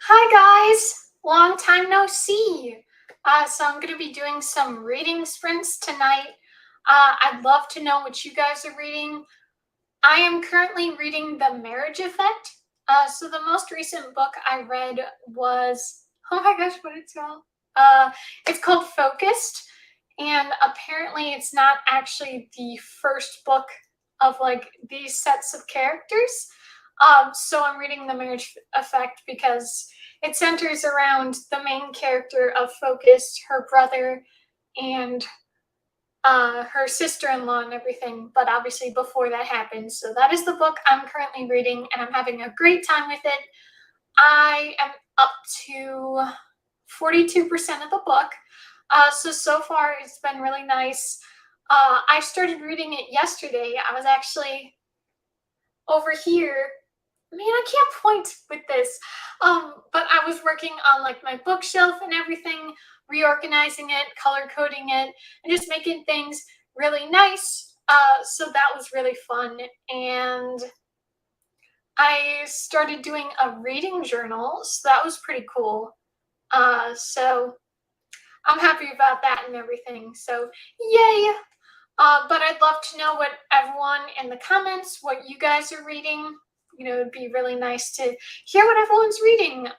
Hi guys, long time no see. So I'm going to be doing some reading sprints tonight. I'd love to know what you guys are reading. I am currently reading The Marriage Effect. So the most recent book I read was, oh my gosh, what it's called? It's called Focused, and apparently it's not actually the first book of like these sets of characters. So I'm reading The Marriage Effect because it centers around the main character of Focused, her brother, and her sister-in-law and everything, but obviously before that happens. So that is the book I'm currently reading, and I'm having a great time with it. I am up to 42% of the book. So far it's been really nice. I started reading it yesterday. I was actually over here. Man, I can't point with this. But I was working on like my bookshelf and everything, reorganizing it, color coding it, and just making things really nice. So that was really fun. And I started doing a reading journal, so that was pretty cool. So I'm happy about that and everything. So yay! But I'd love to know what everyone in the comments, what you guys are reading. It'd be really nice to hear what everyone's reading.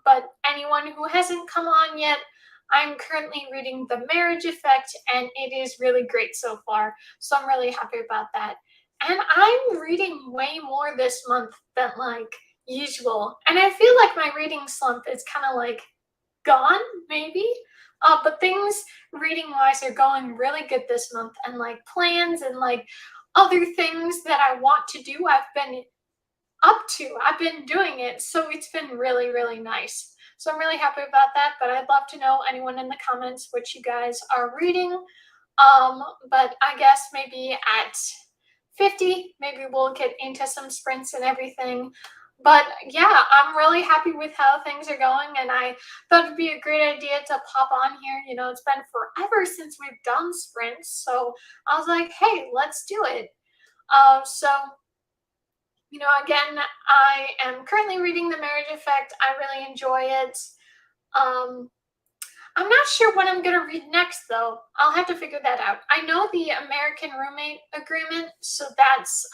But anyone who hasn't come on yet, I'm currently reading The Marriage Effect, and it is really great so far. So I'm really happy about that. And I'm reading way more this month than like usual. And I feel like my reading slump is kind of like gone, maybe. But things reading wise are going really good this month, and like plans and like other things that I want to do, I've been doing it. So it's been really, really nice. So I'm really happy about that. But I'd love to know anyone in the comments what you guys are reading. But I guess maybe at 50, maybe we'll get into some sprints and everything. But yeah, I'm really happy with how things are going, and I thought it'd be a great idea to pop on here. It's been forever since we've done sprints, so I was like, hey, let's do it. Again, I am currently reading The Marriage Effect. I really enjoy it. Um, I'm not sure what I'm going to read next, though. I'll have to figure that out. I know the American Roommate Agreement, so that's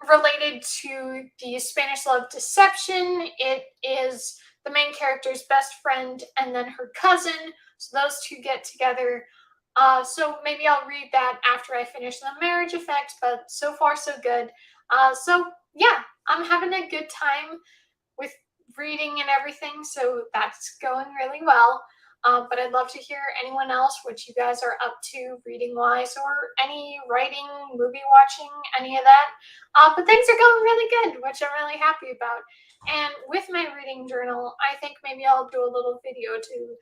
related to the Spanish Love Deception. It is the main character's best friend and then her cousin. So those two get together. So maybe I'll read that after I finish The Marriage Effect, but so far so good. So yeah, I'm having a good time with reading and everything, so that's going really well. But I'd love to hear anyone else, what you guys are up to reading wise, or any writing, movie watching, any of that. But things are going really good, which I'm really happy about. And with my reading journal, I think maybe I'll do a little video to,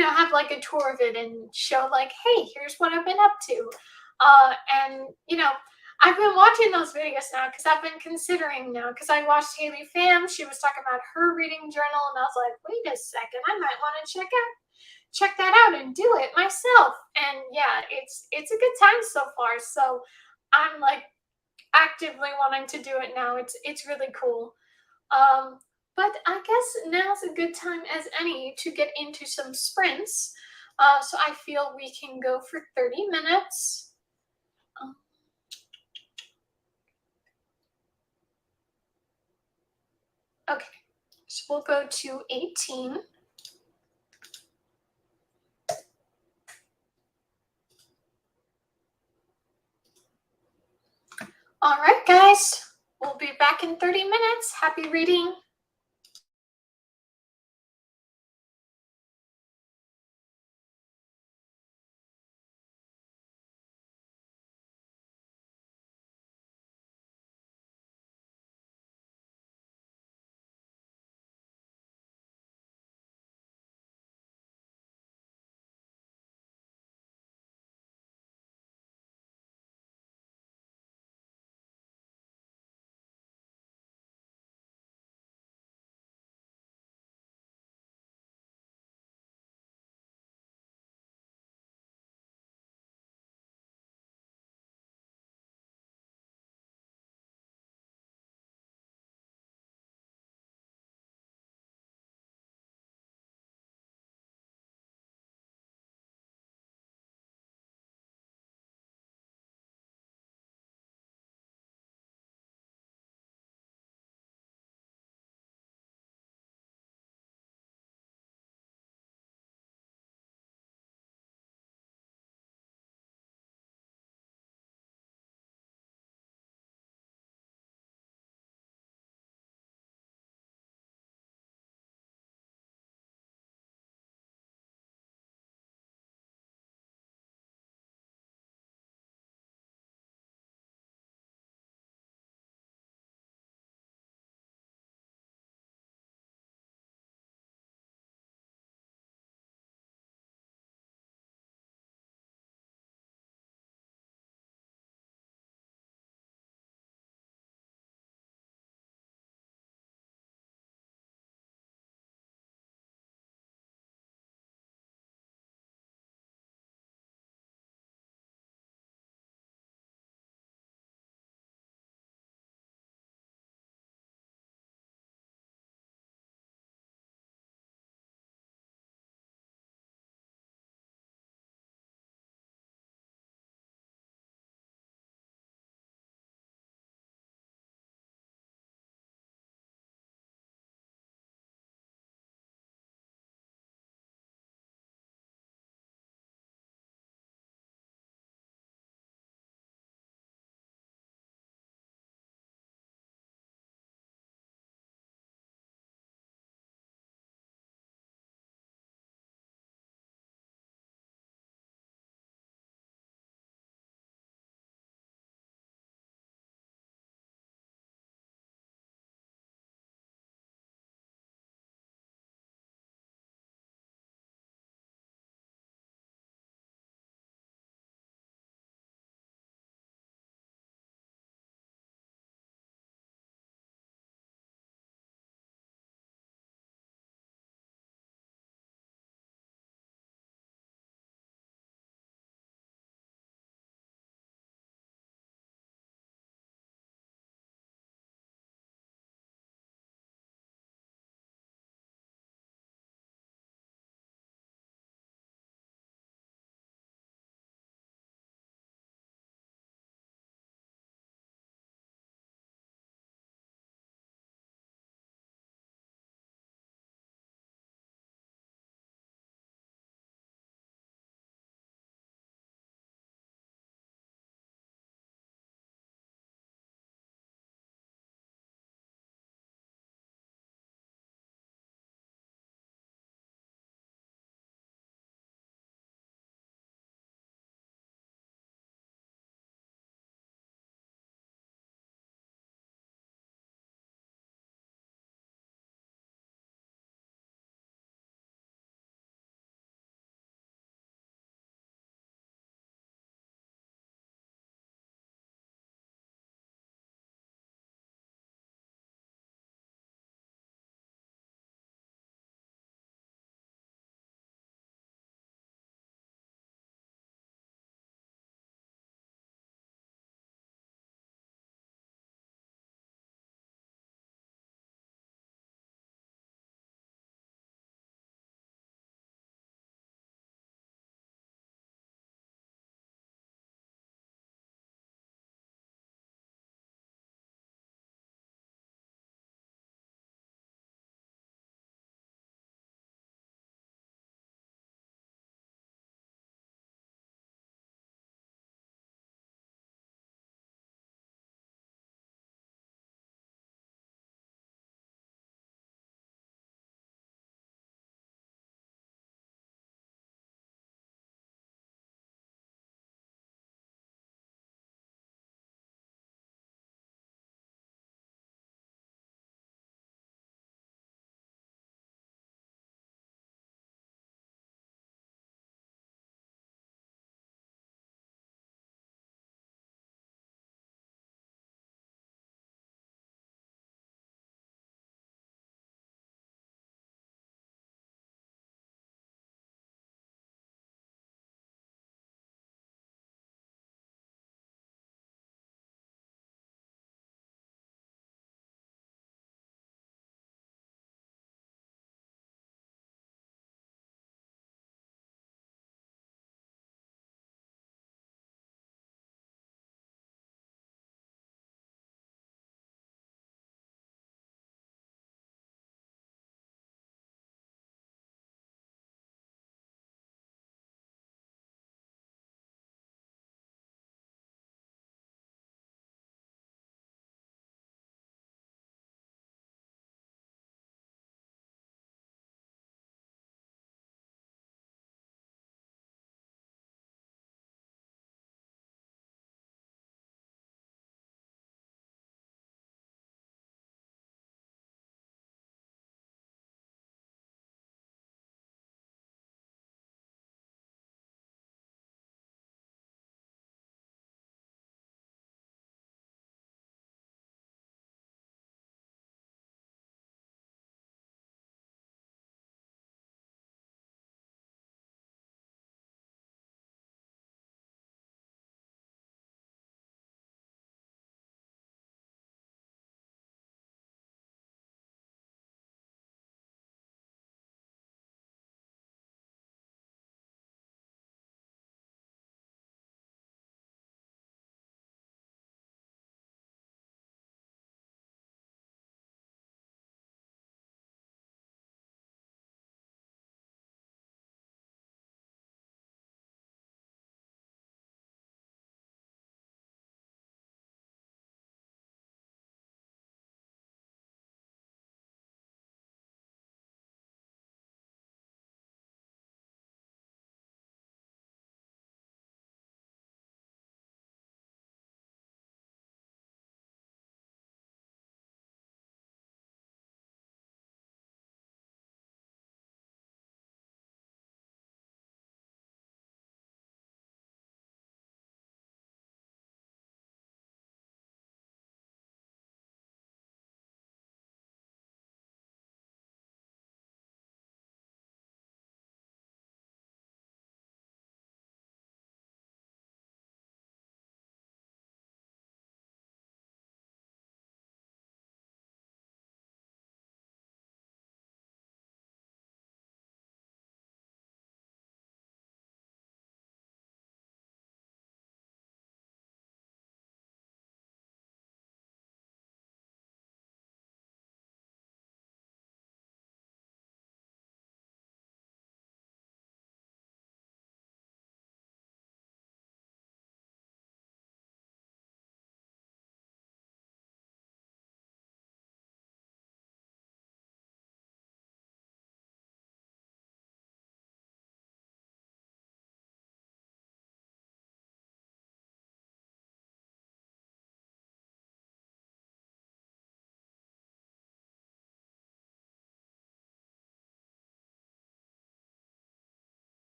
have like a tour of it and show like, hey, here's what I've been up to. And I've been watching those videos now because I've been considering now, because I watched Haley Pham. She was talking about her reading journal, and I was like, wait a second, I might want to check that out and do it myself. And yeah, it's a good time so far. So I'm like actively wanting to do it now. It's really cool. But I guess now's a good time as any to get into some sprints. So I feel we can go for 30 minutes. Um, okay, so we'll go to 18. All right, guys, we'll be back in 30 minutes. Happy reading.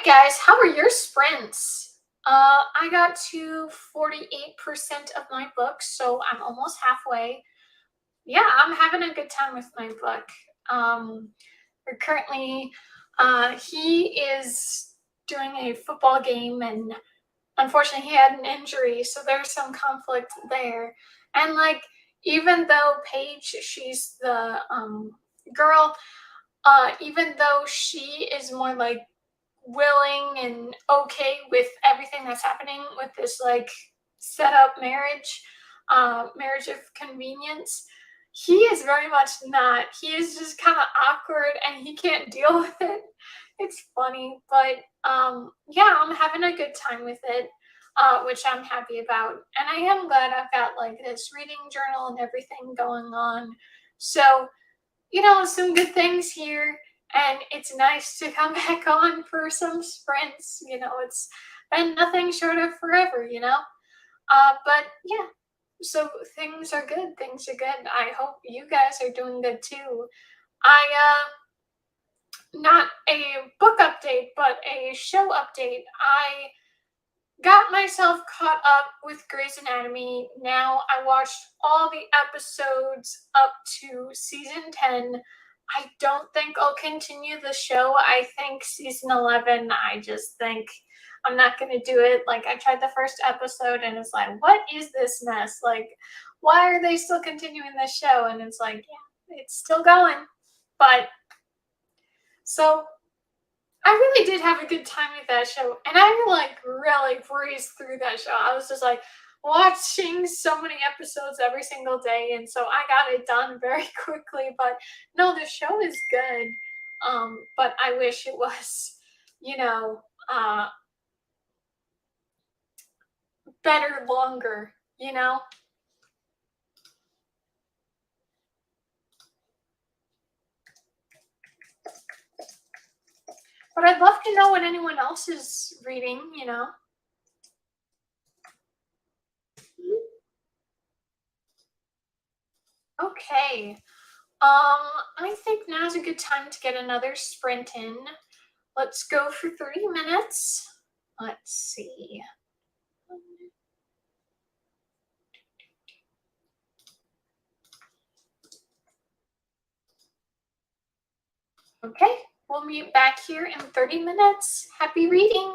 guys, how are your sprints? I got to 48% of my book, so I'm almost halfway. Yeah, I'm having a good time with my book. We're currently, he is doing a football game, and unfortunately, he had an injury, so there's some conflict there. And like, even though Paige, she's the girl, even though she is more like willing and okay with everything that's happening with this like set up marriage, marriage of convenience, he is very much not. He is just kind of awkward and he can't deal with it. It's funny, but yeah, I'm having a good time with it, which I'm happy about. And I am glad I've got like this reading journal and everything going on. So, some good things here. And it's nice to come back on for some sprints. It's been nothing short of forever. But yeah, so things are good. Things are good. I hope you guys are doing good too. Not a book update, but a show update. I got myself caught up with Grey's Anatomy. Now I watched all the episodes up to season 10. I don't think I'll continue the show. I think season 11, I just think I'm not going to do it. Like, I tried the first episode and it's like, what is this mess? Like, why are they still continuing this show? And it's like, yeah, it's still going. But so I really did have a good time with that show, and I like really breezed through that show. I was just like watching so many episodes every single day, and so I got it done very quickly. But no, the show is good. But I wish it was, you know, uh, better longer. You know. But I'd love to know what anyone else is reading. Okay. I think now's a good time to get another sprint in. Let's go for 30 minutes. Let's see. Okay, we'll meet back here in 30 minutes. Happy reading.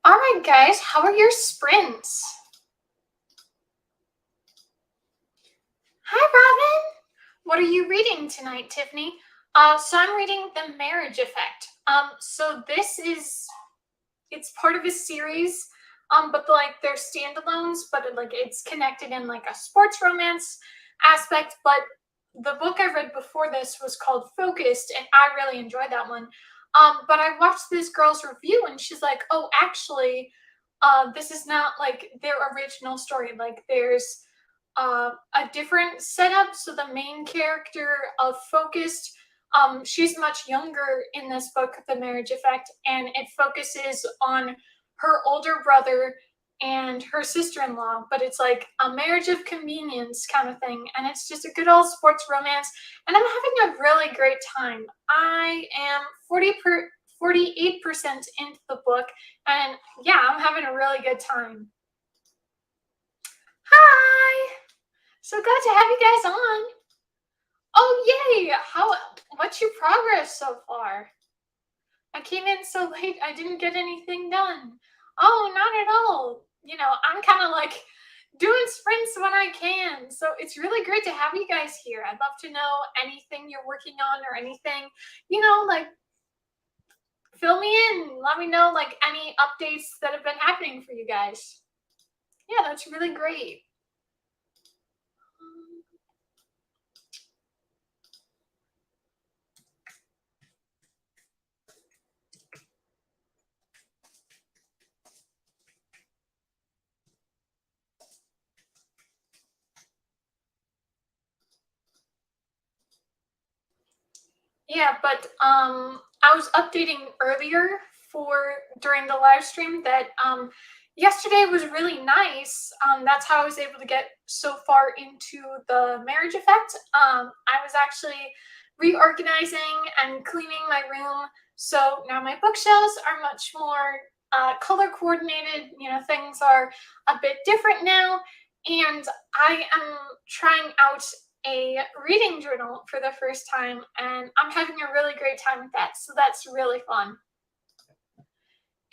All right, guys, how are your sprints? Hi, Robin. What are you reading tonight, Tiffany? So I'm reading The Marriage Effect. So this is it's part of a series, but like they're standalones, but it's connected in like a sports romance aspect. But the book I read before this was called Focused, and I really enjoyed that one. But I watched this girl's review, and she's like, "Oh, actually, this is not like their original story. Like there's a different setup. So the main character of Focused, she's much younger in this book, The Marriage Effect, and it focuses on her older brother and her sister-in-law, but it's like a marriage of convenience kind of thing, and it's just a good old sports romance, and I'm having a really great time. I am 48% into the book, and yeah, I'm having a really good time. Hi! So glad to have you guys on. Oh yay! What's your progress so far? I came in so late I didn't get anything done. Oh, not at all. I'm kind of like doing sprints when I can. So it's really great to have you guys here. I'd love to know anything you're working on or anything, like fill me in. Let me know like any updates that have been happening for you guys. Yeah, that's really great. Yeah, but I was updating earlier for during the live stream that yesterday was really nice. That's how I was able to get so far into the marriage effect. I was actually reorganizing and cleaning my room, so now my bookshelves are much more color coordinated. Things are a bit different now, and I am trying out a reading journal for the first time, and I'm having a really great time with that. So that's really fun.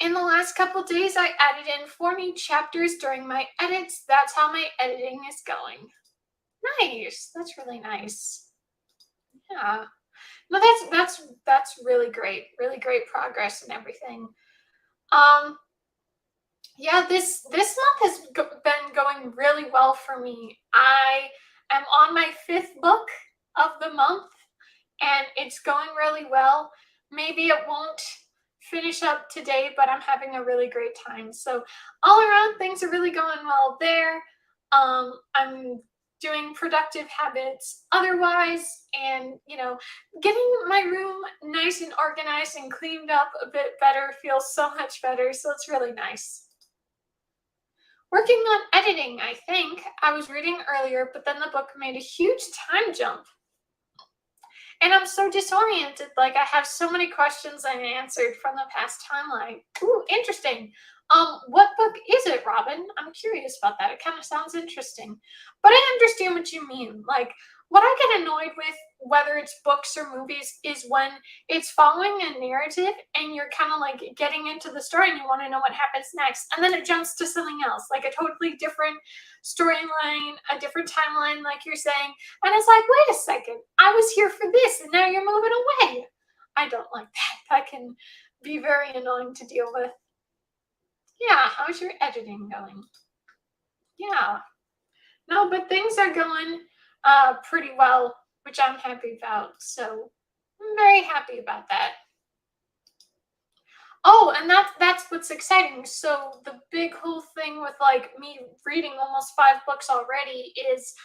In the last couple days, I added in 4 new chapters during my edits. That's how my editing is going. Nice. That's really nice. Yeah. No, that's really great. Really great progress and everything. Um, yeah, this month has been going really well for me. I am on my 5th book of the month, and it's going really well. Maybe it won't finish up today, but I'm having a really great time. So all around, things are really going well there. I'm doing productive habits otherwise, and getting my room nice and organized and cleaned up a bit better feels so much better. So it's really nice. Working on editing, I think. I was reading earlier, but then the book made a huge time jump. And I'm so disoriented. Like I have so many questions unanswered from the past timeline. Ooh, interesting. What book is it, Robin? I'm curious about that. It kind of sounds interesting. But I understand what you mean. Like what I get annoyed with, whether it's books or movies, is when it's following a narrative and you're kind of like getting into the story and you want to know what happens next. And then it jumps to something else, like a totally different storyline, a different timeline, like you're saying. And it's like, wait a second, I was here for this and now you're moving away. I don't like that. That can be very annoying to deal with. Yeah, how's your editing going? Yeah. No, but things are going pretty well, which I'm happy about. So I'm very happy about that. Oh, and that's what's exciting. So the big whole thing with like me reading almost 5 books already is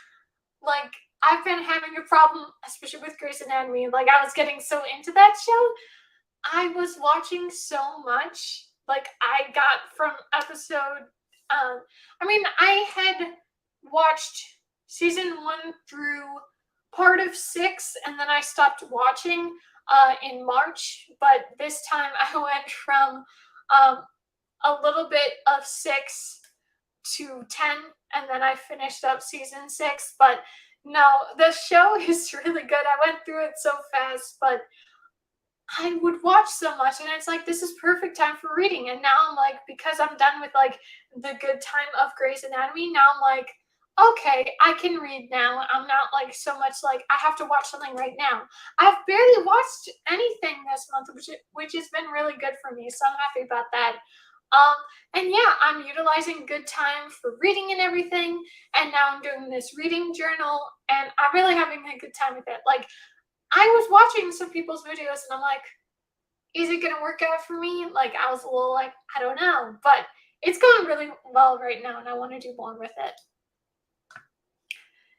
like I've been having a problem, especially with Grey's Anatomy. Like I was getting so into that show, I was watching so much. Like I got from episode. I had watched season 1 through part of 6, and then I stopped watching in March. But this time I went from um, a little bit of 6 to 10, and then I finished up season 6. But no, the show is really good. I went through it so fast, but I would watch so much, and it's like this is perfect time for reading. And now I'm like, because I'm done with like the good time of Grey's Anatomy, now I'm like, okay, I can read now. I'm not like so much like I have to watch something right now. I've barely watched anything this month, which has been really good for me. So I'm happy about that. Um, and yeah, I'm utilizing good time for reading and everything. And now I'm doing this reading journal, and I'm really having a good time with it. Like I was watching some people's videos, and I'm like, is it gonna work out for me? Like I was a little like, I don't know, but it's going really well right now, and I want to do more with it.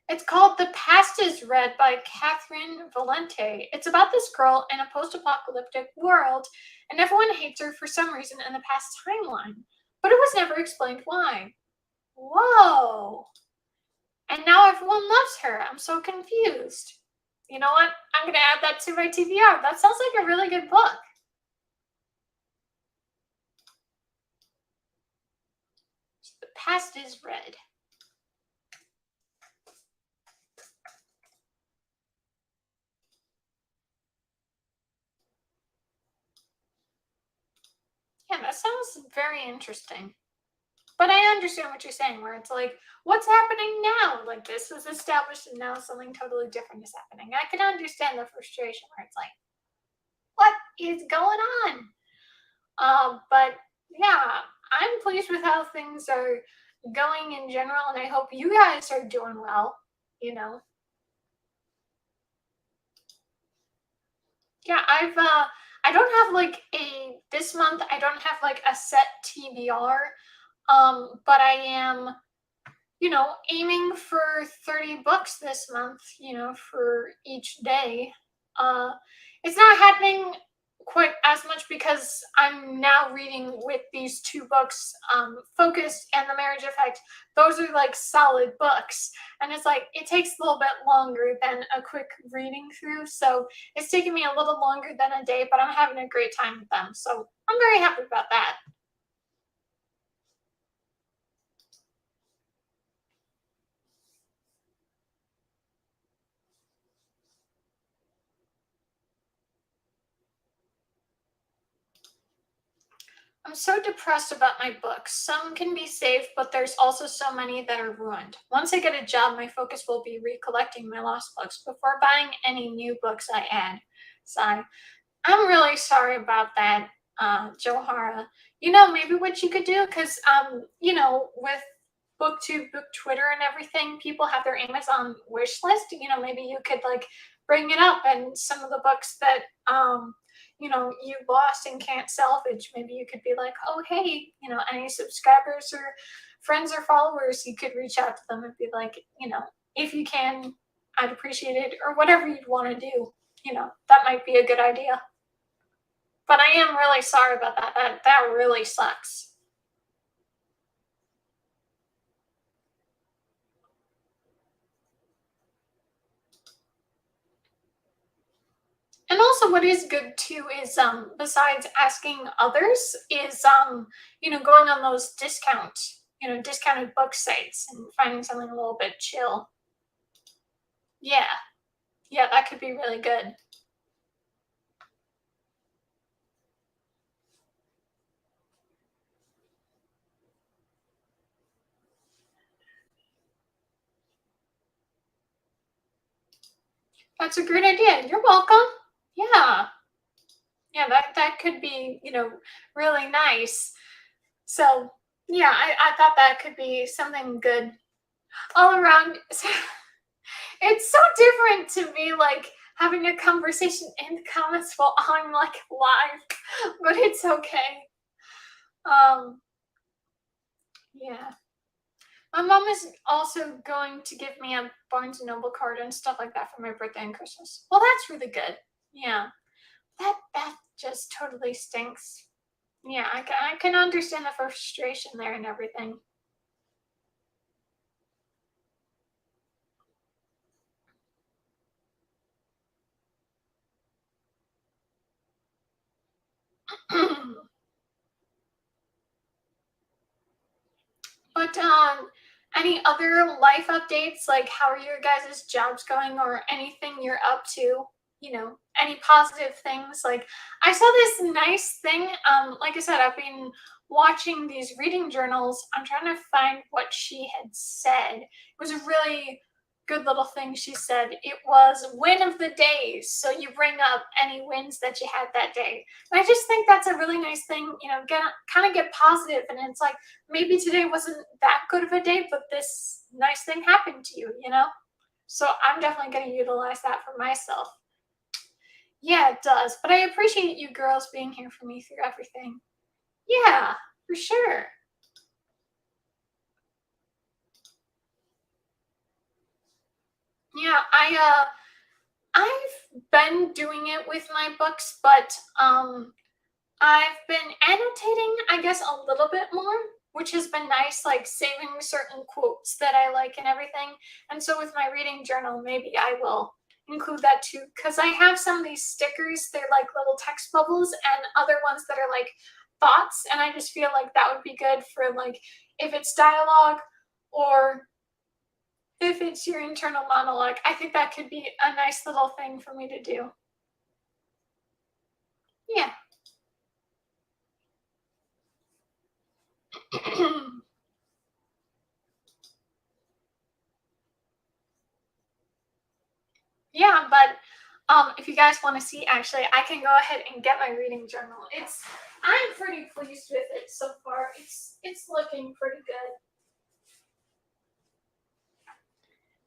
It's called The Past is Red by Catherine Valente. It's about this girl in a post apocalyptic world, and everyone hates her for some reason in the past timeline. But it was never explained why. Whoa! And now everyone loves her. I'm so confused. You know what? I'm going to add that to my TBR. That sounds like a really good book. The Past is Red. Yeah, that sounds very interesting. But I understand what you're saying, where it's like, what's happening now? Like, this was established and now something totally different is happening. I can understand the frustration where it's like, what is going on? But yeah, I'm pleased with how things are going in general, and I hope you guys are doing well, you know. Yeah, I don't have like a this month I don't have like a set TBR. But I am, aiming for 30 books this month, for each day. Uh, it's not happening quite as much because I'm now reading with these two books, Focus and The Marriage Effect. Those are like solid books. And it's like, it takes a little bit longer than a quick reading through. So it's taking me a little longer than a day, but I'm having a great time with them. So I'm very happy about that. I'm so depressed about my books. Some can be saved, but there's also so many that are ruined. Once I get a job, my focus will be recollecting my lost books before buying any new books I add. Sigh. I'm really sorry about that, Johara. Maybe what you could do, because with BookTube, Book Twitter, and everything, people have their Amazon wish list. Maybe you could like bring it up, and some of the books that you lost and can't salvage. Maybe you could be like, oh hey, any subscribers or friends or followers, you could reach out to them and be like, if you can, I'd appreciate it, or whatever you'd want to do. That might be a good idea. But I am really sorry about that. That really sucks. And also what is good too is besides asking others is going on those discounted book sites and finding something a little bit chill. Yeah. Yeah, that could be really good. That's a great idea. You're welcome. Yeah. Yeah, that could be, really nice. So yeah, I thought that could be something good all around. It's so different to me, like having a conversation in the comments while I'm like live, but it's okay. Um, yeah. My mom is also going to give me a Barnes and Noble card and stuff like that for my birthday and Christmas. Well, that's really good. Yeah. That just totally stinks. Yeah, I can understand the frustration there and everything. But any other life updates? Like, how are your guys' jobs going, or anything you're up to? any positive things. Like I saw this nice thing. Like I said, I've been watching these reading journals. I'm trying to find what she had said. It was a really good little thing she said. It was win of the day. So you bring up any wins that you had that day. And I just think that's a really nice thing, get kind of get positive. And it's like maybe today wasn't that good of a day, but this nice thing happened to you. So I'm definitely going to utilize that for myself. Yeah, it does. But I appreciate you girls being here for me through everything. Yeah, for sure. Yeah, I've been doing it with my books, but I've been annotating, I guess, a little bit more, which has been nice, like saving certain quotes that I like and everything. And so with my reading journal, maybe I will include that too, because I have some of these stickers. They're like little text bubbles, and other ones that are like thoughts. And I just feel like that would be good for like if it's dialogue or if it's your internal monologue. I think that could be a nice little thing for me to do. Yeah. Yeah, but if you guys want to see, actually, I can go ahead and get my reading journal. I'm pretty pleased with it so far. It's looking pretty good.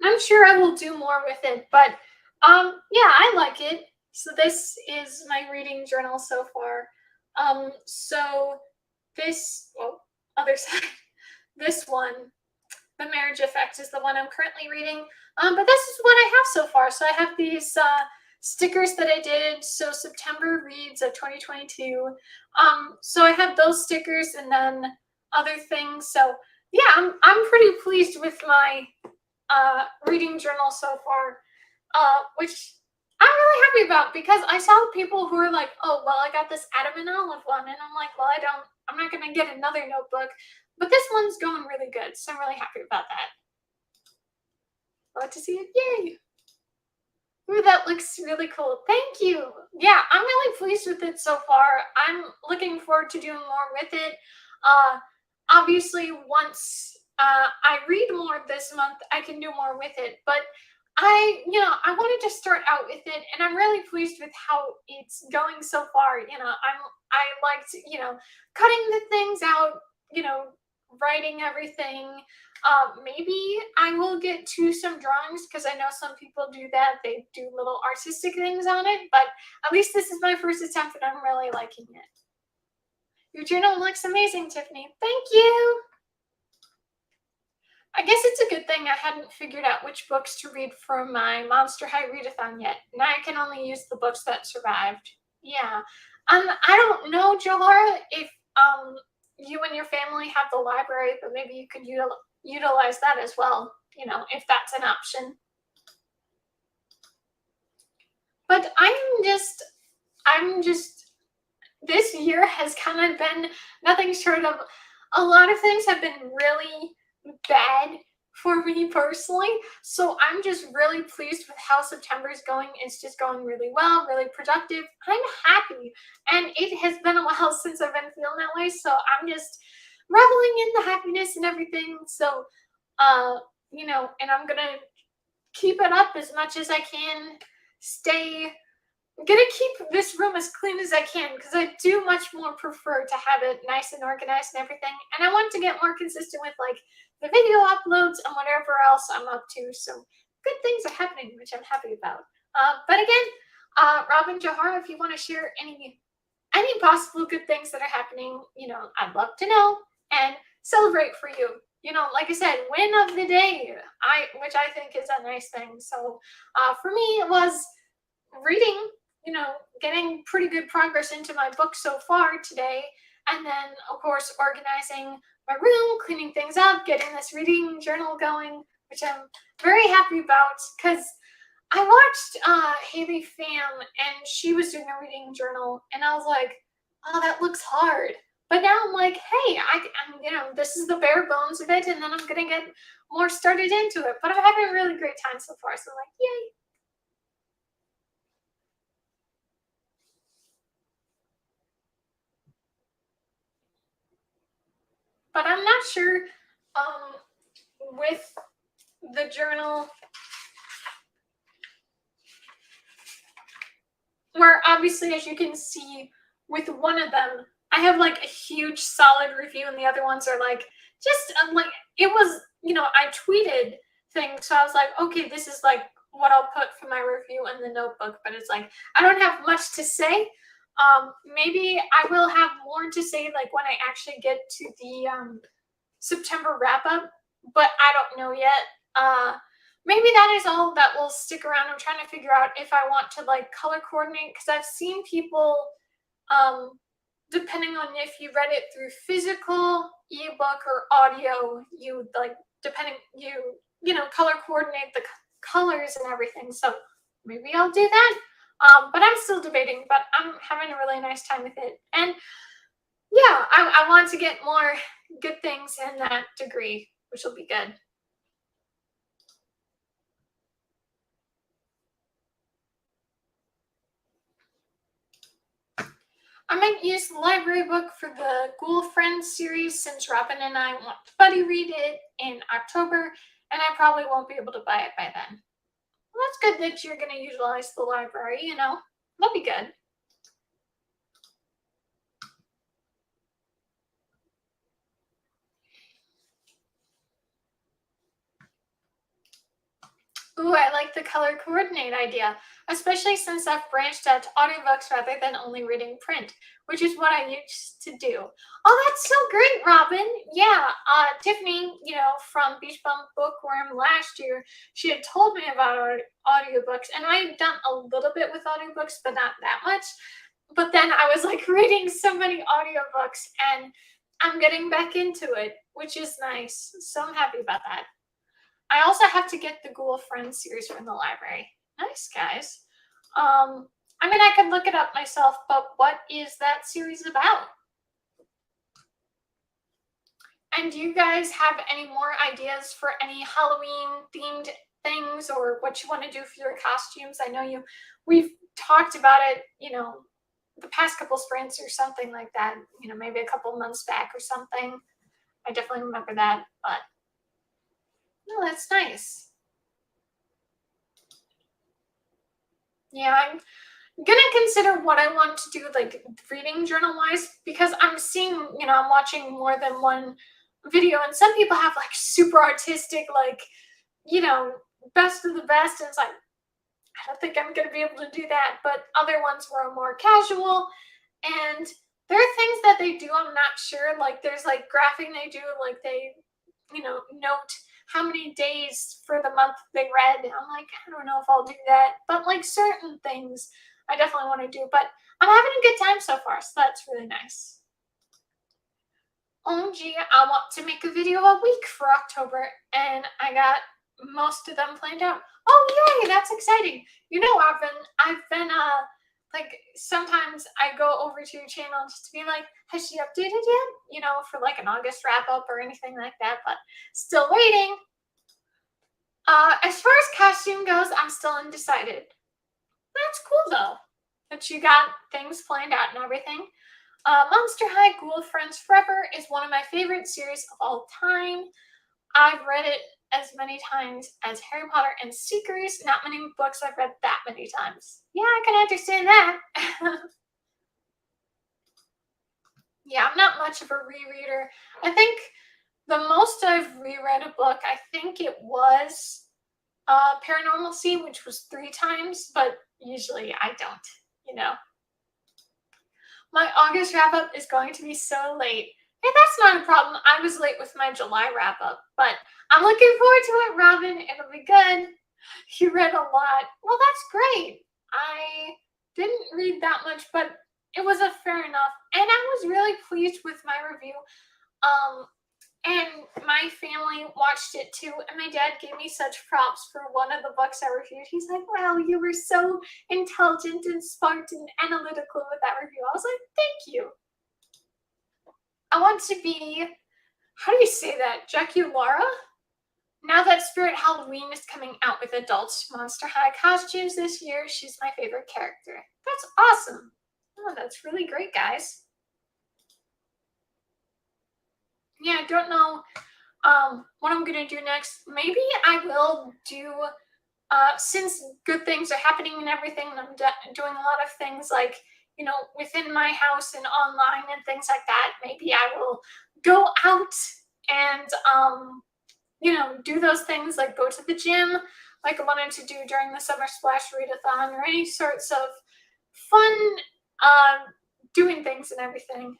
I'm sure I will do more with it, but yeah, I like it. So this is my reading journal so far. So this, well, other side, this one, The Marriage Effect, is the one I'm currently reading. But this is what I have so far. So I have these stickers that I did. So September reads of 2022. So I have those stickers and then other things. So yeah, I'm pretty pleased with my reading journal so far, which I'm really happy about because I saw people who were like, "Oh, well, I got this Adam and Olive one," and I'm like, "Well, I'm not gonna get another notebook, but this one's going really good, so I'm really happy about that." Love to see it! Yay! Ooh, that looks really cool. Thank you. Yeah, I'm really pleased with it so far. I'm looking forward to doing more with it. Uh, Obviously, once I read more this month, I can do more with it. But I wanted to start out with it, and I'm really pleased with how it's going so far. I liked, cutting the things out, writing everything. Maybe I will get to some drawings because I know some people do that. They do little artistic things on it, but at least this is my first attempt and I'm really liking it. Your journal looks amazing, Tiffany. Thank you. I guess it's a good thing I hadn't figured out which books to read for my Monster High Readathon yet. Now I can only use the books that survived. Yeah. I don't know, Johara, if you and your family have the library, but maybe you could utilize that as well, if that's an option. But I'm just, this year has kind of been nothing short of a lot of things have been really bad for me personally. So I'm just really pleased with how September is going. It's just going really well, really productive. I'm happy. And it has been a while since I've been feeling that way. So I'm just reveling in the happiness and everything. So, and I'm going to keep it up as much as I can. I'm gonna keep this room as clean as I can because I do much more prefer to have it nice and organized and everything. And I want to get more consistent with like the video uploads and whatever else I'm up to. So good things are happening, which I'm happy about. But again, Robin Johara, if you want to share any possible good things that are happening, I'd love to know and celebrate for you. Like I said, win of the day, which I think is a nice thing. So for me, it was reading, getting pretty good progress into my book so far today. And then, of course, organizing my room, cleaning things up, getting this reading journal going, which I'm very happy about because I watched Haley Pham and she was doing a reading journal, and I was like, oh, that looks hard. But now I'm like, hey, this is the bare bones of it, and then I'm gonna get more started into it. But I'm having a really great time so far, so I'm like, yay. but I'm not sure with the journal where obviously, as you can see, with one of them, I have like a huge solid review, and the other ones are like just like it was, I tweeted things, so I was like, okay, this is like what I'll put for my review in the notebook, but it's like I don't have much to say. Maybe I will have more to say like when I actually get to the September wrap up, but I don't know yet. Maybe that is all that will stick around. I'm trying to figure out if I want to like color coordinate because I've seen people, um, depending on if you read it through physical, ebook, or audio, you like depending color coordinate the colors and everything. So maybe I'll do that. But I'm still debating. But I'm having a really nice time with it, and yeah, I want to get more good things in that degree, which will be good. I might use the library book for the Ghoul Friends series since Robin and I want to buddy read it in October, and I probably won't be able to buy it by then. Well, that's good that you're going to utilize the library, That'll be good. Ooh, I like the color coordinate idea, especially since I've branched out to audiobooks rather than only reading print, which is what I used to do. Oh, that's so great, Robin. Yeah, Tiffany, from Beach Bum Bookworm last year, she had told me about audiobooks, and I've done a little bit with audiobooks, but not that much. But then I was like reading so many audiobooks, and I'm getting back into it, which is nice. So I'm happy about that. I also have to get the Ghoul Friends series from the library. Nice, guys. I could look it up myself, but what is that series about? And do you guys have any more ideas for any Halloween themed things or what you want to do for your costumes? I know we've talked about it, the past couple sprints or something like that, maybe a couple months back or something. I definitely remember that, but no, that's nice. Yeah, I'm gonna consider what I want to do, like reading journal wise, because I'm seeing, I'm watching more than one video, and some people have like super artistic, like, best of the best, and it's like, I don't think I'm gonna be able to do that. But other ones were more casual, and there are things that they do, I'm not sure. Like, there's like graphing they do, like they, note how many days for the month they read. I'm like, I don't know if I'll do that. But like certain things I definitely want to do. But I'm having a good time so far, so that's really nice. OMG, I want to make a video a week for October, and I got most of them planned out. Oh yay, that's exciting. I've been like sometimes I go over to your channel just to be like, has she updated yet? For like an August wrap up or anything like that, but still waiting. As far as costume goes, I'm still undecided. That's cool though, that you got things planned out and everything. Monster High Ghoul Friends Forever is one of my favorite series of all time. I've read it as many times as Harry Potter and Seekers. Not many books I've read that many times. Yeah, I can understand that. Yeah, I'm not much of a rereader. I think the most I've reread a book, I think it was Paranormal Sea, which was 3 times, but usually I don't, you know. My August wrap up is going to be so late. Hey, that's not a problem. I was late with my July wrap up, but I'm looking forward to it, Robin. It'll be good. You read a lot. Well, that's great. I didn't read that much, but it was a fair enough. And I was really pleased with my review. And my family watched it too, and my dad gave me such props for one of the books I reviewed. He's like, wow, you were so intelligent and smart and analytical with that review. I was like, thank you. I want to be, how do you say that? Jackie Laura? Now that Spirit Halloween is coming out with adult Monster High costumes this year, she's my favorite character. That's awesome. Oh, that's really great, guys. Yeah, I don't know what I'm gonna do next. Maybe I will do since good things are happening and everything, and I'm doing a lot of things like, within my house and online and things like that. Maybe I will go out and, do those things like go to the gym, like I wanted to do during the Summer Splash Readathon, or any sorts of fun doing things and everything.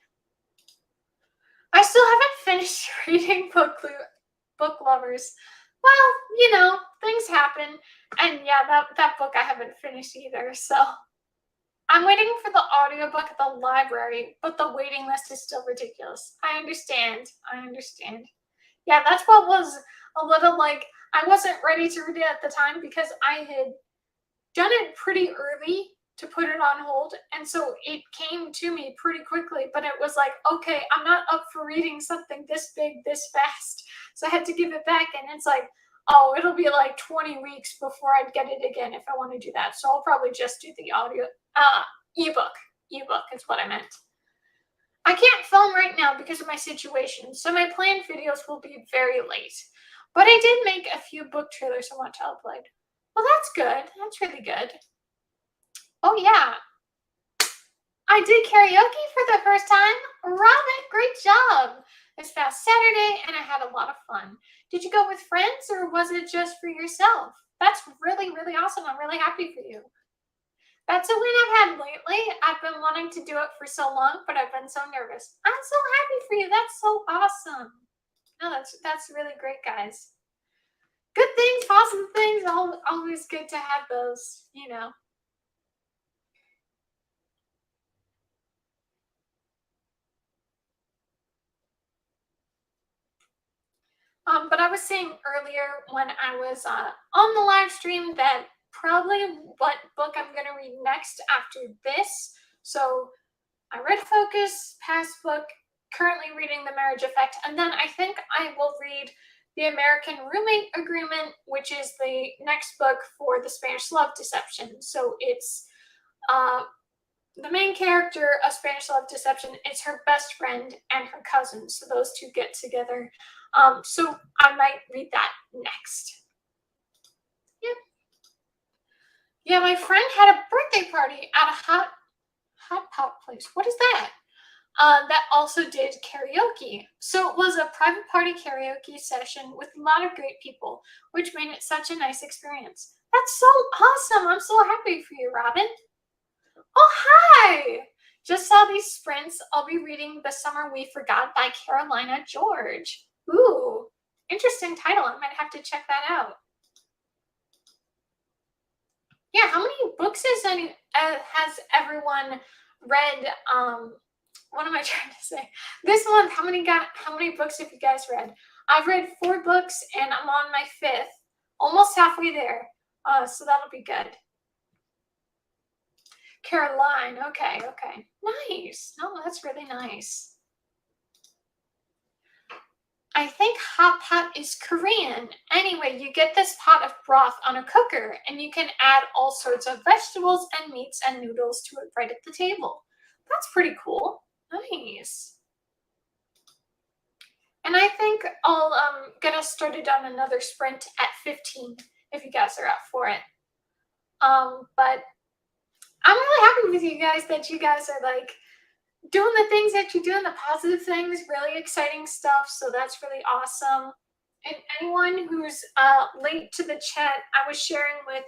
I still haven't finished reading book lovers. Well, things happen. And yeah, that book I haven't finished either. So I'm waiting for the audiobook at the library, but the waiting list is still ridiculous. I understand. I understand. Yeah, that's what was a little like I wasn't ready to read it at the time because I had done it pretty early to put it on hold. And so it came to me pretty quickly, but it was like, okay, I'm not up for reading something this big this fast. So I had to give it back. And it's like, oh, it'll be like 20 weeks before I'd get it again if I want to do that. So I'll probably just do the ebook. Ebook is what I meant. I can't film right now because of my situation, so my planned videos will be very late. But I did make a few book trailers I want to upload. Well, that's good. That's really good. Oh, yeah. I did karaoke for the first time. Robin, great job. This past Saturday, and I had a lot of fun. Did you go with friends or was it just for yourself? That's really, really awesome. I'm really happy for you. That's a win I've had lately. I've been wanting to do it for so long, but I've been so nervous. I'm so happy for you. That's so awesome. No, that's really great, guys. Good things, positive things, always good to have those. But I was saying earlier when I was on the live stream that probably what book I'm going to read next after this. So I read Focus, past book, currently reading The Marriage Effect, and then I think I will read The American Roommate Agreement, which is the next book for the Spanish Love Deception. So it's the main character of Spanish Love Deception is her best friend and her cousin. So those two get together. So I might read that next. Yep. Yeah, my friend had a birthday party at a hot pot place. What is that? That also did karaoke. So it was a private party karaoke session with a lot of great people, which made it such a nice experience. That's so awesome. I'm so happy for you, Robin. Oh, hi! Just saw these sprints. I'll be reading The Summer We Forgot by Carolina George. Ooh, interesting title. I might have to check that out. Yeah, how many books has everyone read? What am I trying to say? This month, how many books have you guys read? I've read 4 books and I'm on my 5th, almost halfway there. So that'll be good. Caroline, okay. Nice. No, that's really nice. I think hot pot is Korean. Anyway, you get this pot of broth on a cooker and you can add all sorts of vegetables and meats and noodles to it right at the table. That's pretty cool. Nice. And I think I'll get us started on another sprint at 15 if you guys are up for it. But I'm really happy with you guys that you guys are like doing the things that you're doing, the positive things, really exciting stuff. So that's really awesome. And anyone who's late to the chat, I was sharing with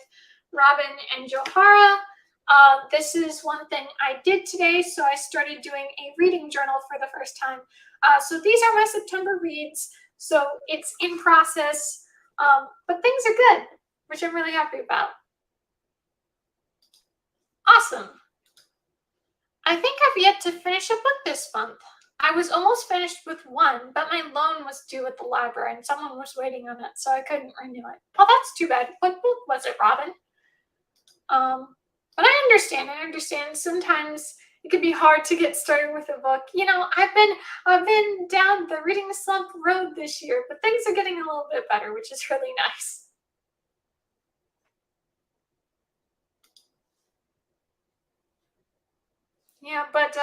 Robin and Johara. This is one thing I did today. So I started doing a reading journal for the first time. So these are my September reads. So it's in process, but things are good, which I'm really happy about. Awesome. I think I've yet to finish a book this month. I was almost finished with one, but my loan was due at the library and someone was waiting on it, so I couldn't renew it. Oh, that's too bad. What book was it, Robin? But I understand. Sometimes it can be hard to get started with a book. I've been down the reading slump road this year, but things are getting a little bit better, which is really nice. Yeah, but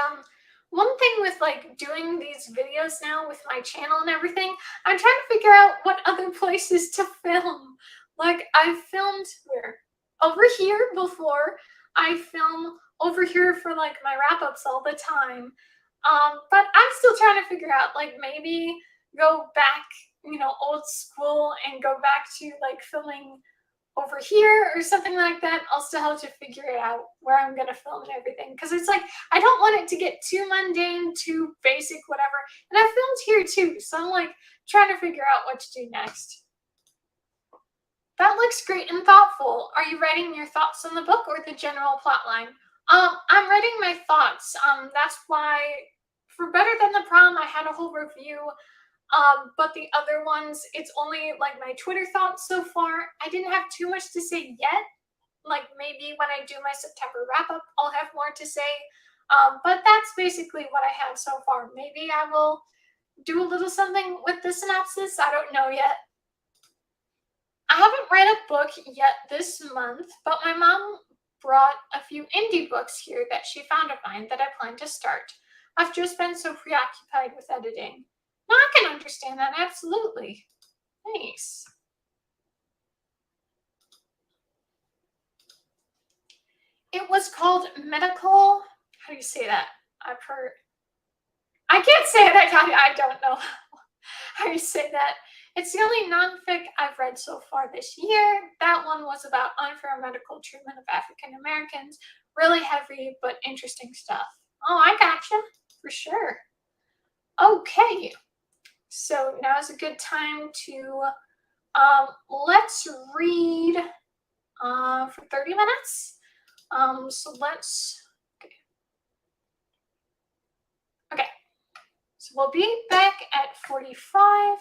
One thing with like doing these videos now with my channel and everything, I'm trying to figure out what other places to film. Like I've filmed where? Over here before. I film over here for like my wrap-ups all the time. But I'm still trying to figure out like maybe go back, old school and go back to like filming over here or something like that. I'll still have to figure it out where I'm gonna film and everything because it's like I don't want it to get too mundane, too basic, whatever. And I filmed here too, so I'm like trying to figure out what to do next. That looks great and thoughtful. Are you writing your thoughts on the book or the general plot line? I'm writing my thoughts. That's why for Better Than the Prom, I had a whole review. But the other ones, it's only like my Twitter thoughts so far. I didn't have too much to say yet. Like maybe when I do my September wrap up, I'll have more to say. But that's basically what I have so far. Maybe I will do a little something with the synopsis. I don't know yet. I haven't read a book yet this month, but my mom brought a few indie books here that she found of mine that I plan to start. I've just been so preoccupied with editing. No, I can understand that, absolutely. Nice. It was called Medical. How do you say that? I've heard. I can't say that. I don't know how you say that. It's the only nonfic I've read so far this year. That one was about unfair medical treatment of African Americans. Really heavy but interesting stuff. Oh, I gotcha. For sure. Okay. So now's a good time to let's read for 30 minutes. So let's, okay. So we'll be back at 45.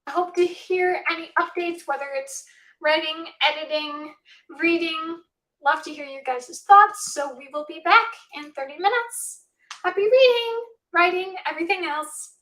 I hope to hear any updates, whether it's writing, editing, reading. Love to hear your guys' thoughts. So we will be back in 30 minutes. Happy reading, writing, everything else.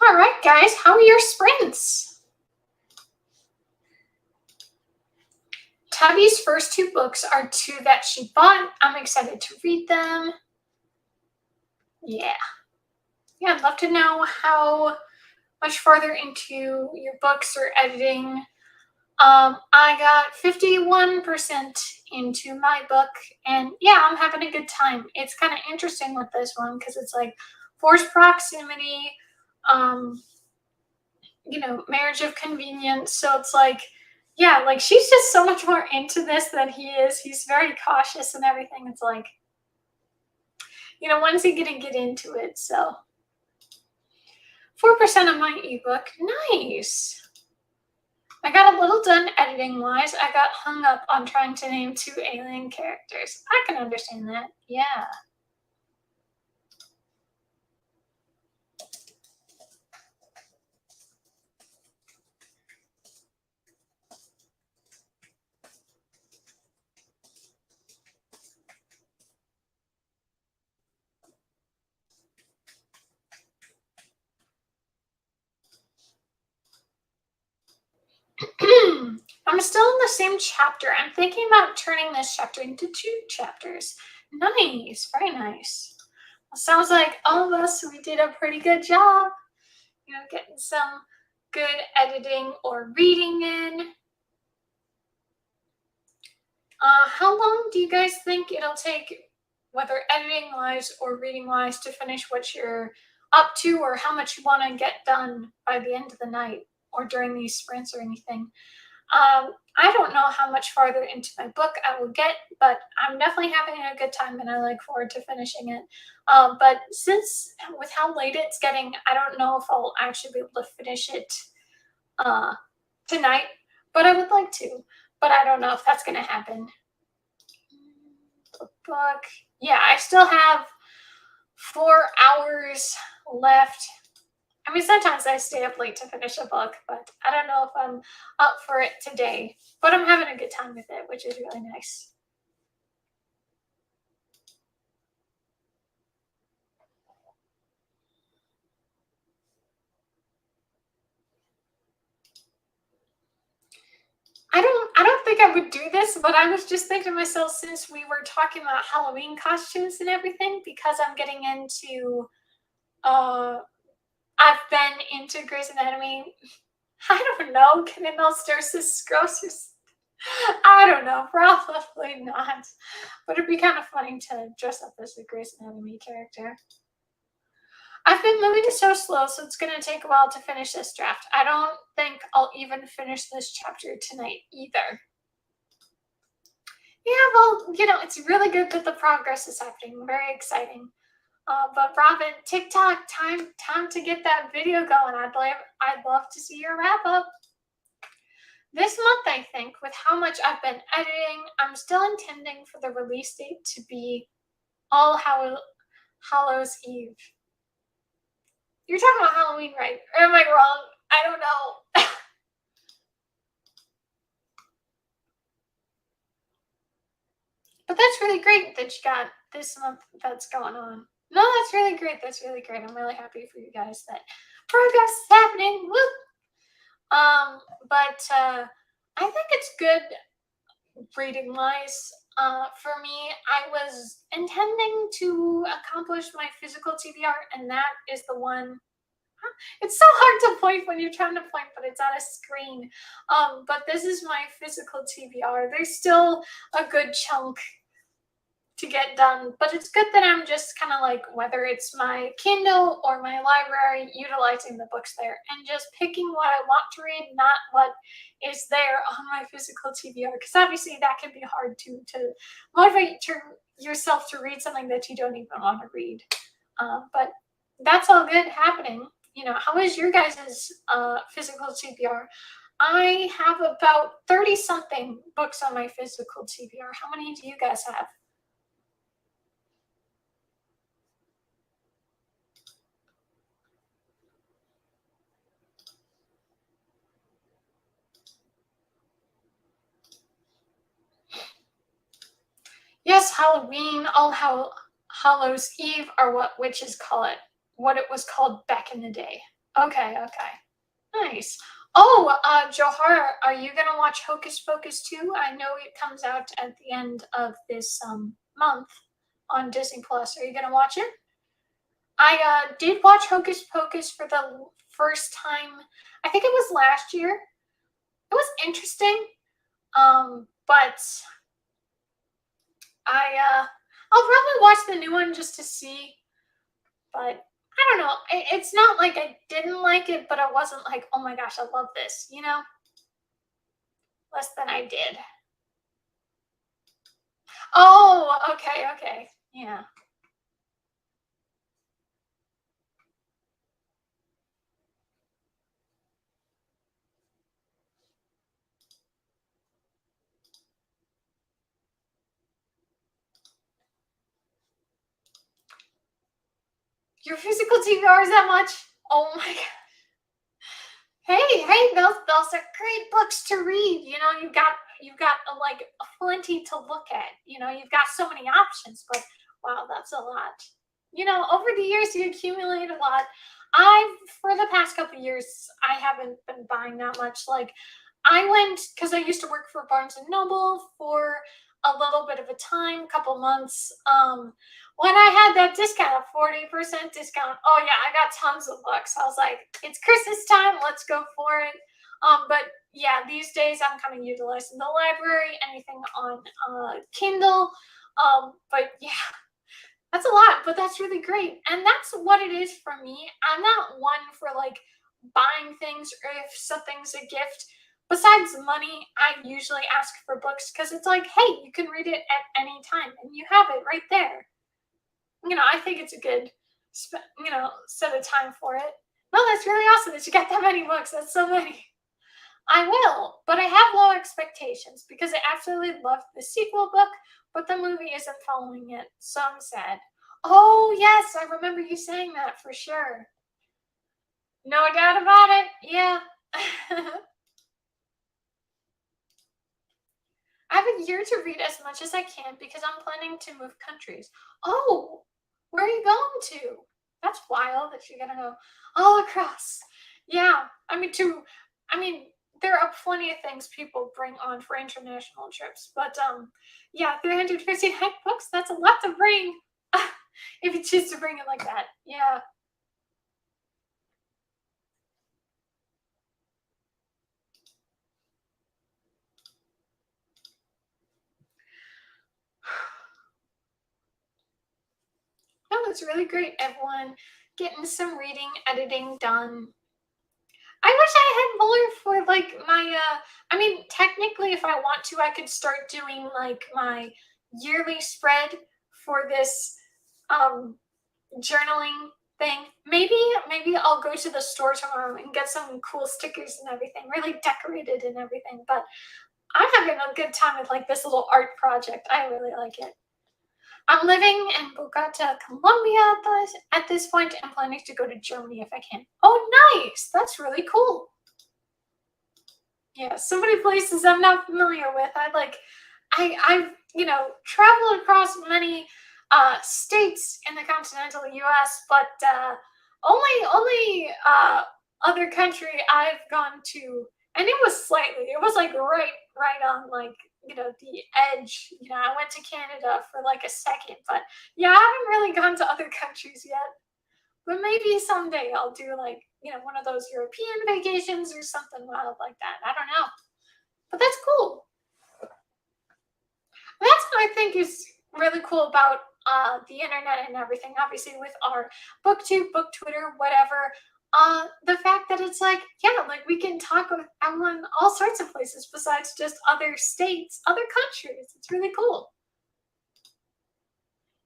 All right, guys, how are your sprints? Tabby's first 2 books are 2 that she bought. I'm excited to read them. Yeah. Yeah, I'd love to know how much farther into your books or editing. I got 51% into my book, and yeah, I'm having a good time. It's kind of interesting with this one because it's like forced proximity, um, marriage of convenience. So it's like, yeah, like she's just so much more into this than he is. He's very cautious and everything. It's like, when's he gonna get into it? So 4% of my ebook. Nice. I got a little done editing wise. I got hung up on trying to name 2 alien characters. I can understand that. Yeah. I'm still in the same chapter. I'm thinking about turning this chapter into 2 chapters. Nice. Very nice. Well, sounds like all of us, we did a pretty good job, getting some good editing or reading in. How long do you guys think it'll take, whether editing wise or reading wise, to finish what you're up to, or how much you want to get done by the end of the night or during these sprints or anything? I don't know how much farther into my book I will get, but I'm definitely having a good time and I look forward to finishing it. But since with how late it's getting, I don't know if I'll actually be able to finish it uh, tonight, but I would like to. But I don't know if that's going to happen. Book. Yeah, I still have 4 hours left. I mean, sometimes I stay up late to finish a book, but I don't know if I'm up for it today. But I'm having a good time with it, which is really nice. I don't think I would do this, but I was just thinking to myself, since we were talking about Halloween costumes and everything, because I'm getting into I've been into Grey's Anatomy. I don't know, getting those groceries. I don't know, probably not. But it'd be kind of funny to dress up as a Grey's Anatomy character. I've been moving so slow, so it's going to take a while to finish this draft. I don't think I'll even finish this chapter tonight either. Yeah, well, it's really good that the progress is happening. Very exciting. But Robin, TikTok, time to get that video going. I'd love to see your wrap up. This month, I think, with how much I've been editing, I'm still intending for the release date to be All Hallows Eve. You're talking about Halloween, right? Or am I wrong? I don't know. But that's really great that you got this month that's going on. No, that's really great. That's really great. I'm really happy for you guys that progress is happening. Woo! But I think it's good reading wise. For me, I was intending to accomplish my physical TBR, and that is the one. It's so hard to point when you're trying to point, but it's on a screen. But this is my physical TBR. There's still a good chunk to get done, but it's good that I'm just kind of like, whether it's my Kindle or my library, utilizing the books there and just picking what I want to read, not what is there on my physical TBR, because obviously that can be hard to motivate yourself to read something that you don't even want to read. But that's all good happening. How is your guys' physical TBR? I have about 30 something books on my physical TBR. How many do you guys have? Yes, Halloween, Hallows Eve are what witches call it. What it was called back in the day. Okay, okay. Nice. Oh, Johara, are you gonna watch Hocus Pocus too? I know it comes out at the end of this month on Disney Plus. Are you gonna watch it? I did watch Hocus Pocus for the first time. I think it was last year. It was interesting. But I'll probably watch the new one just to see. But I don't know. It's not like I didn't like it, but I wasn't like, oh my gosh, I love this. Less than I did. Oh, okay, okay. Yeah. Your physical TBR is that much? Oh my god. Hey, those are great books to read. You've got like plenty to look at. You've got so many options, but wow, that's a lot. Over the years you accumulate a lot. I've for the past couple of years I haven't been buying that much. Like I went because I used to work for Barnes and Noble for a little bit of a time, couple months. When I had that discount, 40% discount, oh yeah, I got tons of books. I was like, it's Christmas time, let's go for it. But yeah, these days I'm kind of utilizing the library, anything on Kindle. But yeah, that's a lot, but that's really great. And that's what it is for me. I'm not one for like buying things or if something's a gift. Besides money, I usually ask for books because it's like, hey, you can read it at any time and you have it right there. I think it's a good, set of time for it. No, that's really awesome that you got that many books. That's so many. I will, but I have low expectations because I absolutely loved the sequel book, but the movie isn't following it, so I'm sad. Oh, yes, I remember you saying that for sure. No doubt about it. Yeah. I have a year to read as much as I can because I'm planning to move countries. Oh, where are you going to? That's wild that you're gonna go all across. Yeah, I mean, there are plenty of things people bring on for international trips, but yeah, 359 books, that's a lot to bring. If you choose to bring it like that. Yeah. No, it's really great. Everyone getting some reading, editing done. I wish I had more for like my I mean technically if I want to I could start doing like my yearly spread for this um journaling thing. Maybe I'll go to the store tomorrow and get some cool stickers and everything, really decorated and everything. But I'm having a good time with like this little art project. I really like it. I'm living in Bogota, Colombia at this point and planning to go to Germany if I can. Oh nice. That's really cool. Yeah, so many places I'm not familiar with. I've traveled across many states in the continental US, but only other country I've gone to, and it was like right on like the edge. I went to Canada for like a second, but yeah, I haven't really gone to other countries yet. But maybe someday I'll do like one of those European vacations or something wild like that. I don't know. But that's cool. That's what I think is really cool about the internet and everything. Obviously, with our booktube, book Twitter, whatever. The fact that it's like, yeah, like we can talk with everyone all sorts of places besides just other states, other countries. It's really cool.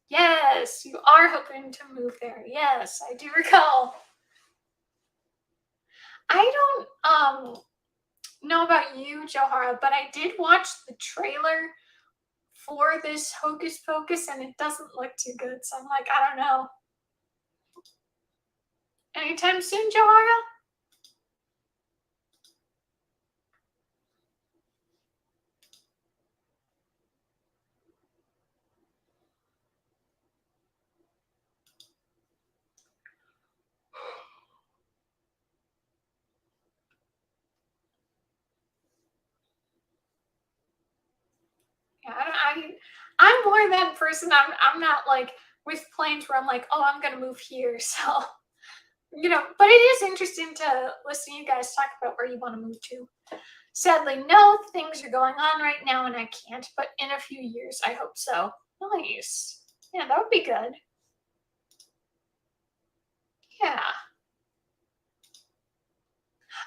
Yes, you are hoping to move there. Yes, I do recall. I don't know about you, Johara, but I did watch the trailer for this Hocus Pocus and it doesn't look too good. So I'm like, I don't know. Anytime soon, Johara? I'm more that person. I'm not like with planes where I'm like, oh, I'm gonna move here. So but it is interesting to listen to you guys talk about where you want to move to. Sadly, no, things are going on right now and I can't, but in a few years, I hope so. Nice. Yeah, that would be good. Yeah.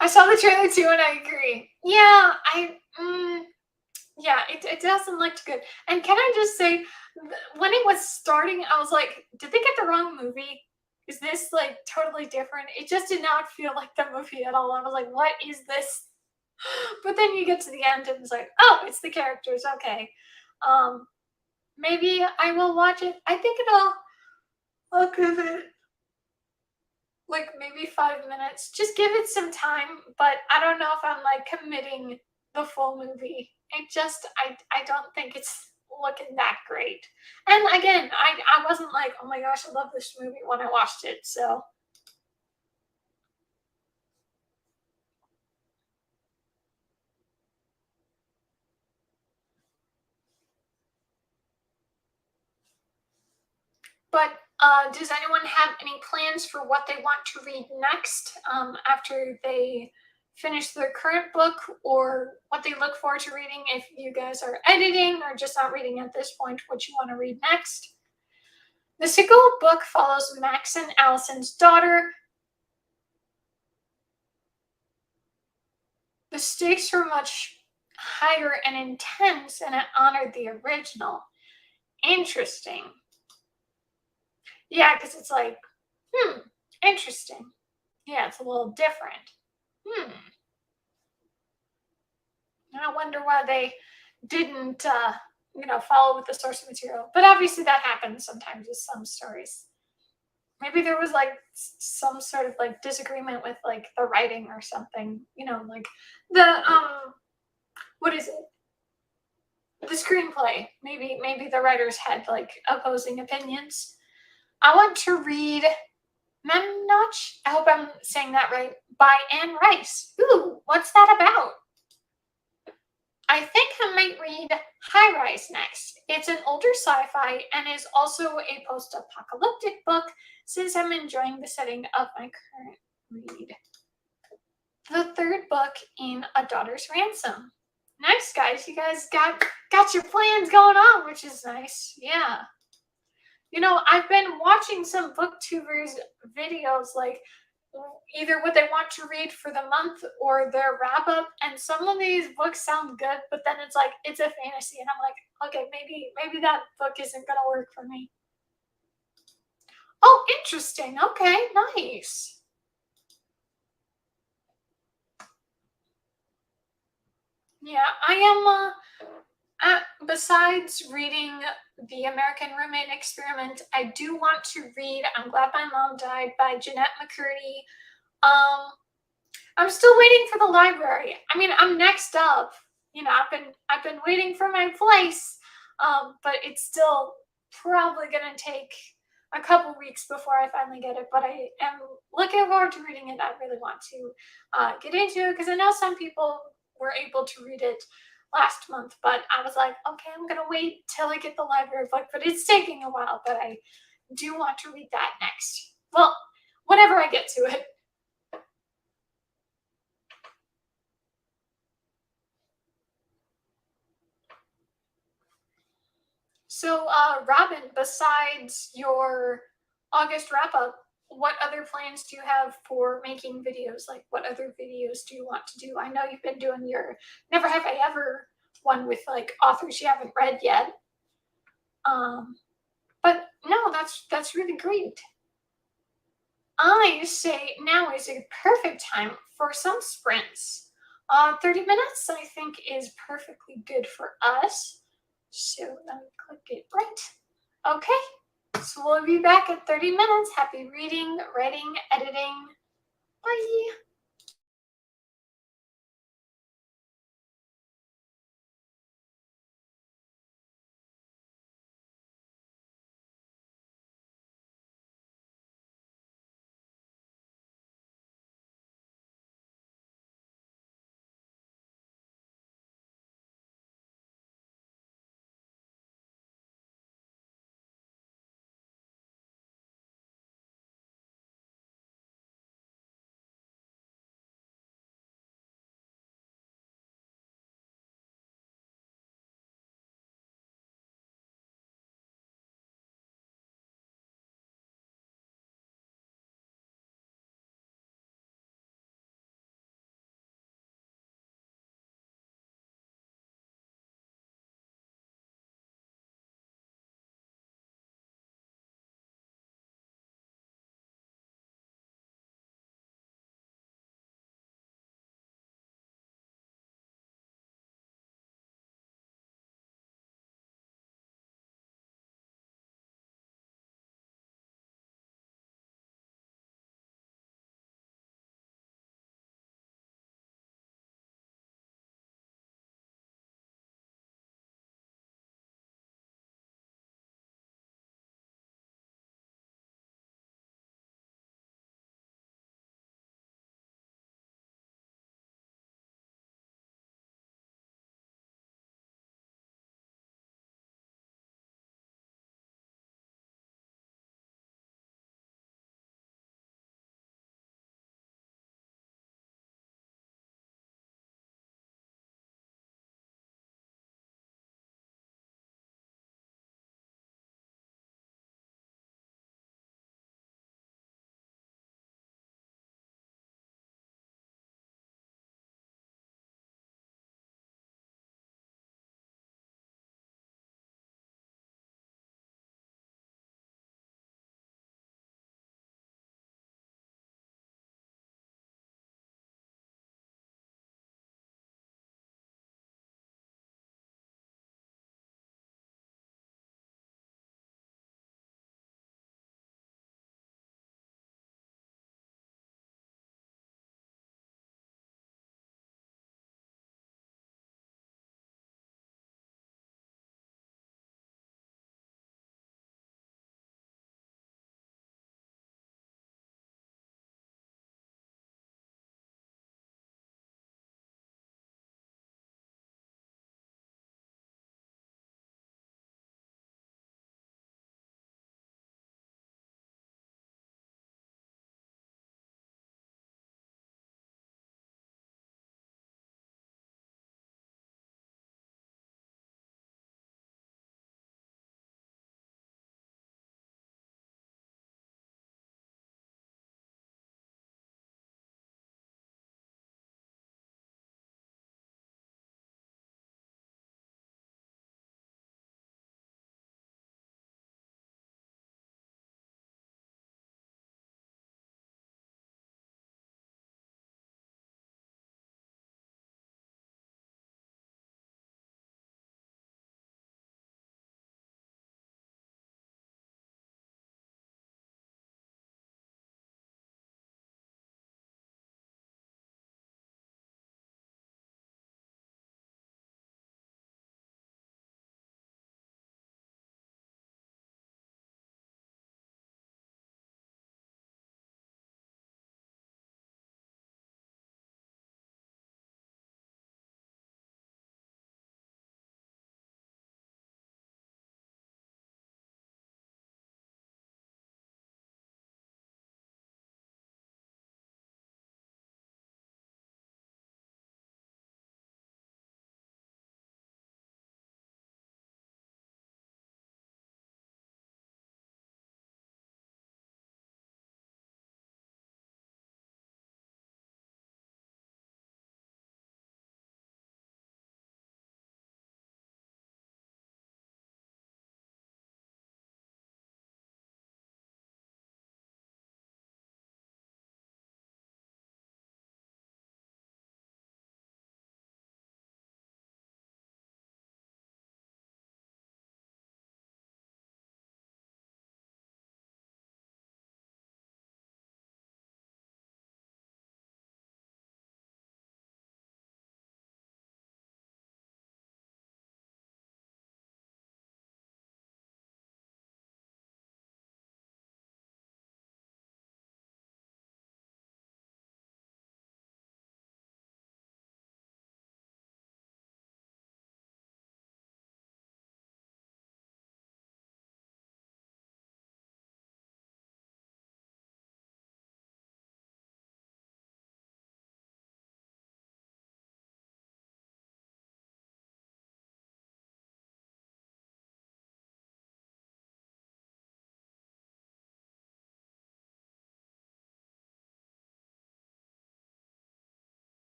I saw the trailer too and I agree. Yeah, yeah, it doesn't look good. And can I just say, when it was starting, I was like, did they get the wrong movie? Is this like totally different? It just did not feel like the movie at all. I was like, what is this? But then you get to the end and it's like, oh, it's the characters. Okay. Um, maybe I will watch it. I think I'll give it like maybe 5 minutes. Just give it some time, but I don't know if I'm like committing the full movie. I don't think it's looking that great. And again, I wasn't like, oh my gosh, I love this movie when I watched it. So but does anyone have any plans for what they want to read next after they finish their current book, or what they look forward to reading if you guys are editing or just not reading at this point, what you want to read next? The sequel book follows Max and Allison's daughter. The stakes were much higher and intense, and it honored the original. Interesting. Yeah, because it's like, interesting. Yeah, it's a little different. Hmm. I wonder why they didn't, follow with the source material. But obviously, that happens sometimes with some stories. Maybe there was like some sort of like disagreement with like the writing or something. Like the what is it? The screenplay. Maybe the writers had like opposing opinions. I want to read Memnoch. I hope I'm saying that right. By Anne Rice. Ooh, what's that about? I think I might read High Rise next. It's an older sci fi and is also a post apocalyptic book since I'm enjoying the setting of my current read. The third book in A Daughter's Ransom. Nice, guys. You guys got your plans going on, which is nice. Yeah. I've been watching some booktubers videos like either what they want to read for the month or their wrap up, and some of these books sound good, but then it's like it's a fantasy and I'm like, okay, maybe that book isn't gonna work for me. Oh, interesting. Okay, nice. Yeah, I am besides reading The American Roommate Experiment, I do want to read I'm Glad My Mom Died by Jeanette McCurdy. Um, I'm still waiting for the library. I mean, I'm next up. I've been waiting for my place, but it's still probably gonna take a couple weeks before I finally get it. But I am looking forward to reading it. I really want to get into it because I know some people were able to read it last month, but I was like, okay, I'm gonna wait till I get the library book. But it's taking a while. But I do want to read that next. Well, whenever I get to it. So, Robin, besides your August wrap up, what other plans do you have for making videos? Like, what other videos do you want to do? I know you've been doing your Never Have I Ever one with like authors you haven't read yet. Um, but no, that's really great. I say now is a perfect time for some sprints. 30 minutes, I think, is perfectly good for us. So let me click it right. Okay, so we'll be back in 30 minutes. Happy reading, writing, editing. Bye.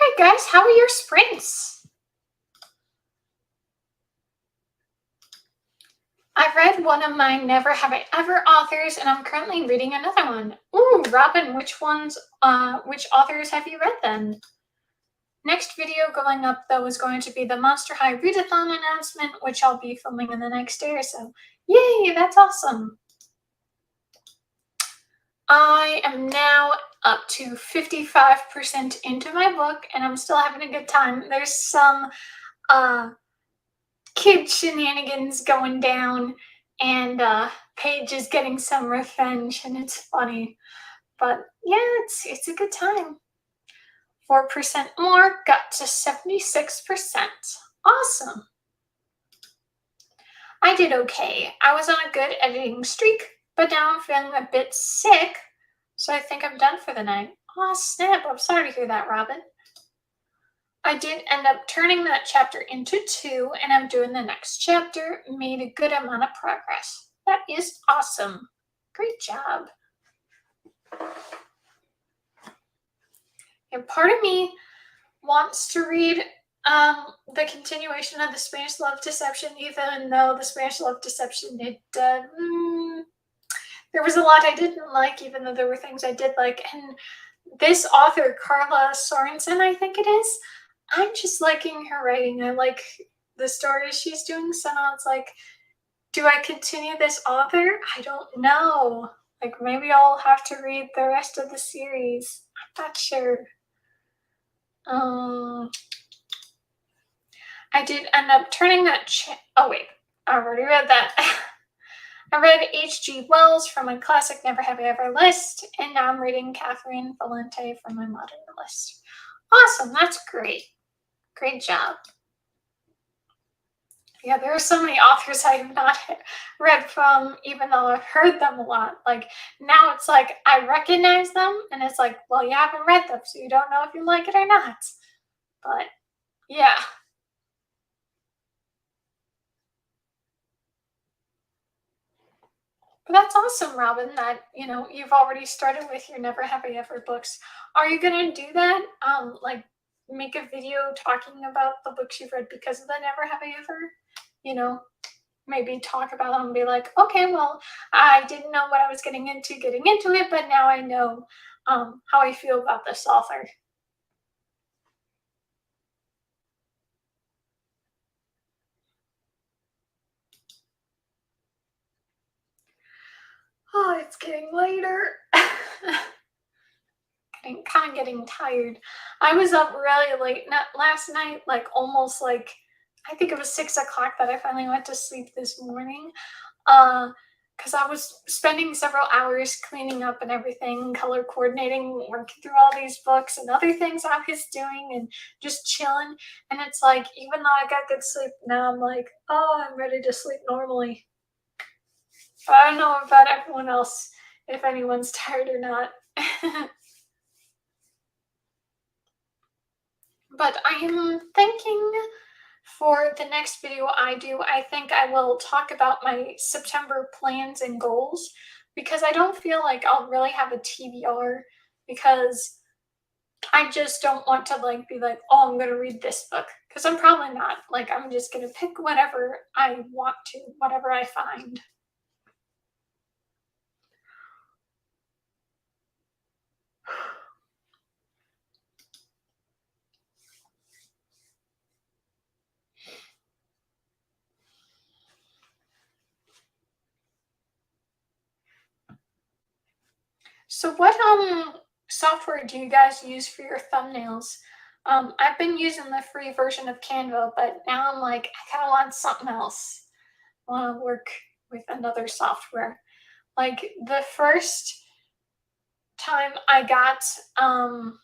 right, guys, how are your sprints? I read one of my Never Have I Ever authors, and I'm currently reading another one. Ooh, Robin, which authors have you read then? Next video going up, though, is going to be the Monster High Readathon announcement, which I'll be filming in the next day or so. Yay, that's awesome. I am now up to 55% into my book, and I'm still having a good time. There's some kid shenanigans going down, and Paige is getting some revenge, and it's funny. But yeah, it's a good time. 4% more, got to 76%. Awesome. I did okay. I was on a good editing streak, but now I'm feeling a bit sick, so I think I'm done for the night. Aw, snap. I'm sorry to hear that, Robin. I did end up turning that chapter into 2, and I'm doing the next chapter. Made a good amount of progress. That is awesome. Great job. And part of me wants to read the continuation of the Spanish Love Deception, even though the Spanish Love Deception there was a lot I didn't like, even though there were things I did like. And this author, Carla Sorensen, I think it is, I'm just liking her writing. I like the stories she's doing. So now it's like, do I continue this author? I don't know. Like, maybe I'll have to read the rest of the series. I'm not sure. I did end up turning that oh wait, I already read that. I read H.G. Wells from my classic Never Have I Ever list, and now I'm reading Catherine Valente from my modern list. Awesome, that's great. Great job. Yeah, there are so many authors I have not read from, even though I've heard them a lot. Like, now it's like I recognize them, and it's like, well, you haven't read them, so you don't know if you like it or not. But yeah. But that's awesome, Robin, that, you've already started with your Never Have I Ever books. Are you going to do that? Like, make a video talking about the books you've read because of the Never Have I Ever? Maybe talk about them and be like, okay, well, I didn't know what I was getting into it, but now I know how I feel about this author. Oh, it's getting later. Kind of getting tired. I was up really late last night, like almost like, I think it was 6 o'clock that I finally went to sleep this morning. Because I was spending several hours cleaning up and everything, color coordinating, working through all these books and other things I was doing and just chilling. And it's like, even though I got good sleep, now I'm like, oh, I'm ready to sleep normally. I don't know about everyone else, if anyone's tired or not. But I am thinking for the next video I do, I think I will talk about my September plans and goals, because I don't feel like I'll really have a TBR, because I just don't want to be like, oh, I'm going to read this book, because I'm probably not. Like, I'm just going to pick whatever I want to, whatever I find. So what software do you guys use for your thumbnails? I've been using the free version of Canva, but now I'm like, I kind of want something else. I want to work with another software. Like, the first time I got, I'm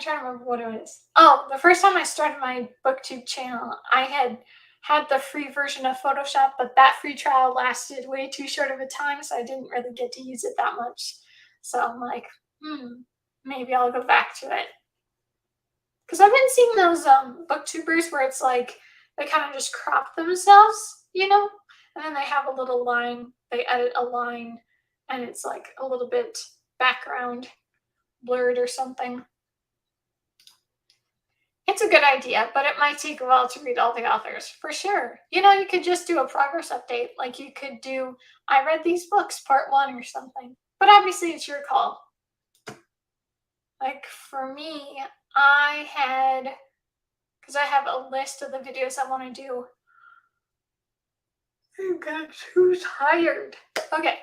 trying to remember what it was. Oh, the first time I started my BookTube channel, I had the free version of Photoshop, but that free trial lasted way too short of a time, so I didn't really get to use it that much. So I'm like, maybe I'll go back to it. Because I've been seeing those booktubers where it's like they kind of just crop themselves, and then they have a little line, they edit a line, and it's like a little bit background blurred or something. It's a good idea, but it might take a while to read all the authors, for sure. You know, you could just do a progress update. Like you could do, I read these books, part one or something. But obviously, it's your call. Like for me, I had, because I have a list of the videos I want to do. Oh gosh, who's tired? Okay.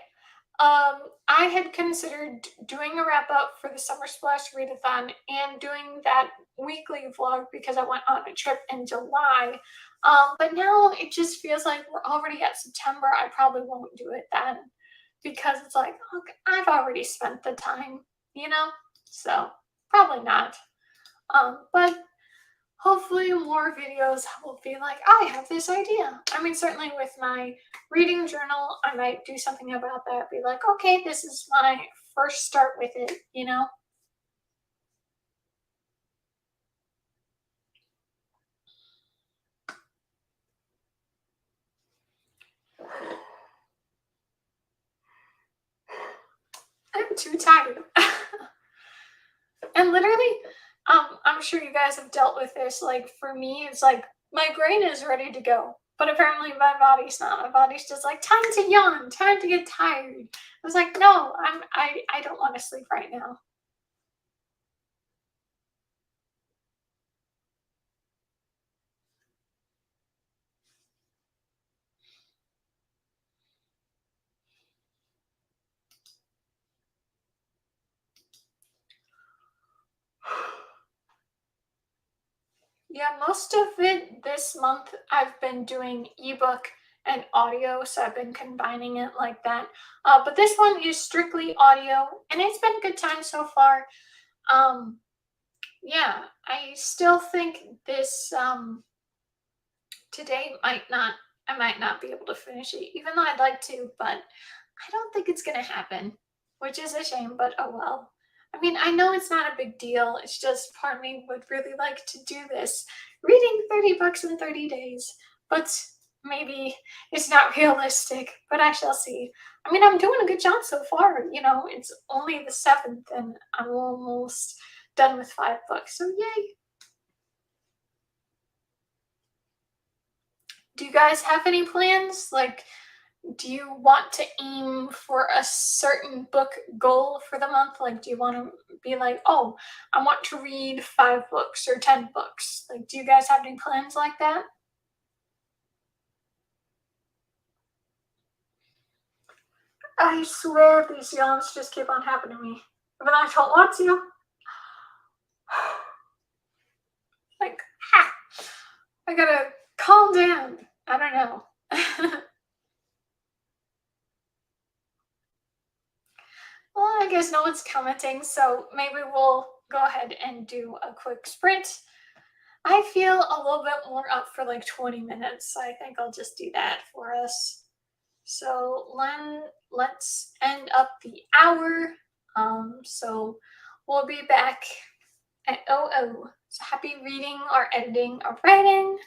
I had considered doing a wrap up for the Summer Splash Readathon and doing that weekly vlog because I went on a trip in July. But now it just feels like we're already at September. I probably won't do it then because it's like, okay, I've already spent the time, you know? So probably not. But hopefully more videos will be like, I have this idea. I mean, certainly with my reading journal, I might do something about that. Be like, okay, this is my first start with it, you know? I'm too tired. And literally, I'm sure you guys have dealt with this. Like for me, it's like my brain is ready to go. But apparently my body's not. My body's just like, time to yawn, time to get tired. I was like, no, I don't want to sleep right now. Yeah, most of it this month I've been doing ebook and audio, so I've been combining it like that. But this one is strictly audio, and it's been a good time so far. Um, yeah, I still think this today I might not be able to finish it, even though I'd like to, but I don't think it's gonna happen, which is a shame, but oh well. I mean, I know it's not a big deal. It's just part of me would really like to do this. Reading 30 books in 30 days, but maybe it's not realistic, but I shall see. I mean, I'm doing a good job so far. You know, it's only the 7th and I'm almost done with 5 books, so yay. Do you guys have any plans? Like, do you want to aim for a certain book goal for the month? Like, do you want to be like, oh, I want to read 5 books or 10 books? Like, do you guys have any plans like that? I swear these yawns just keep on happening to me. Even though I don't want to. Like, ha! I gotta calm down. I don't know. Well, I guess no one's commenting, so maybe we'll go ahead and do a quick sprint. I feel a little bit more up for like 20 minutes. So I think I'll just do that for us. So let's end up the hour. So we'll be back at 00. So happy reading or editing or writing.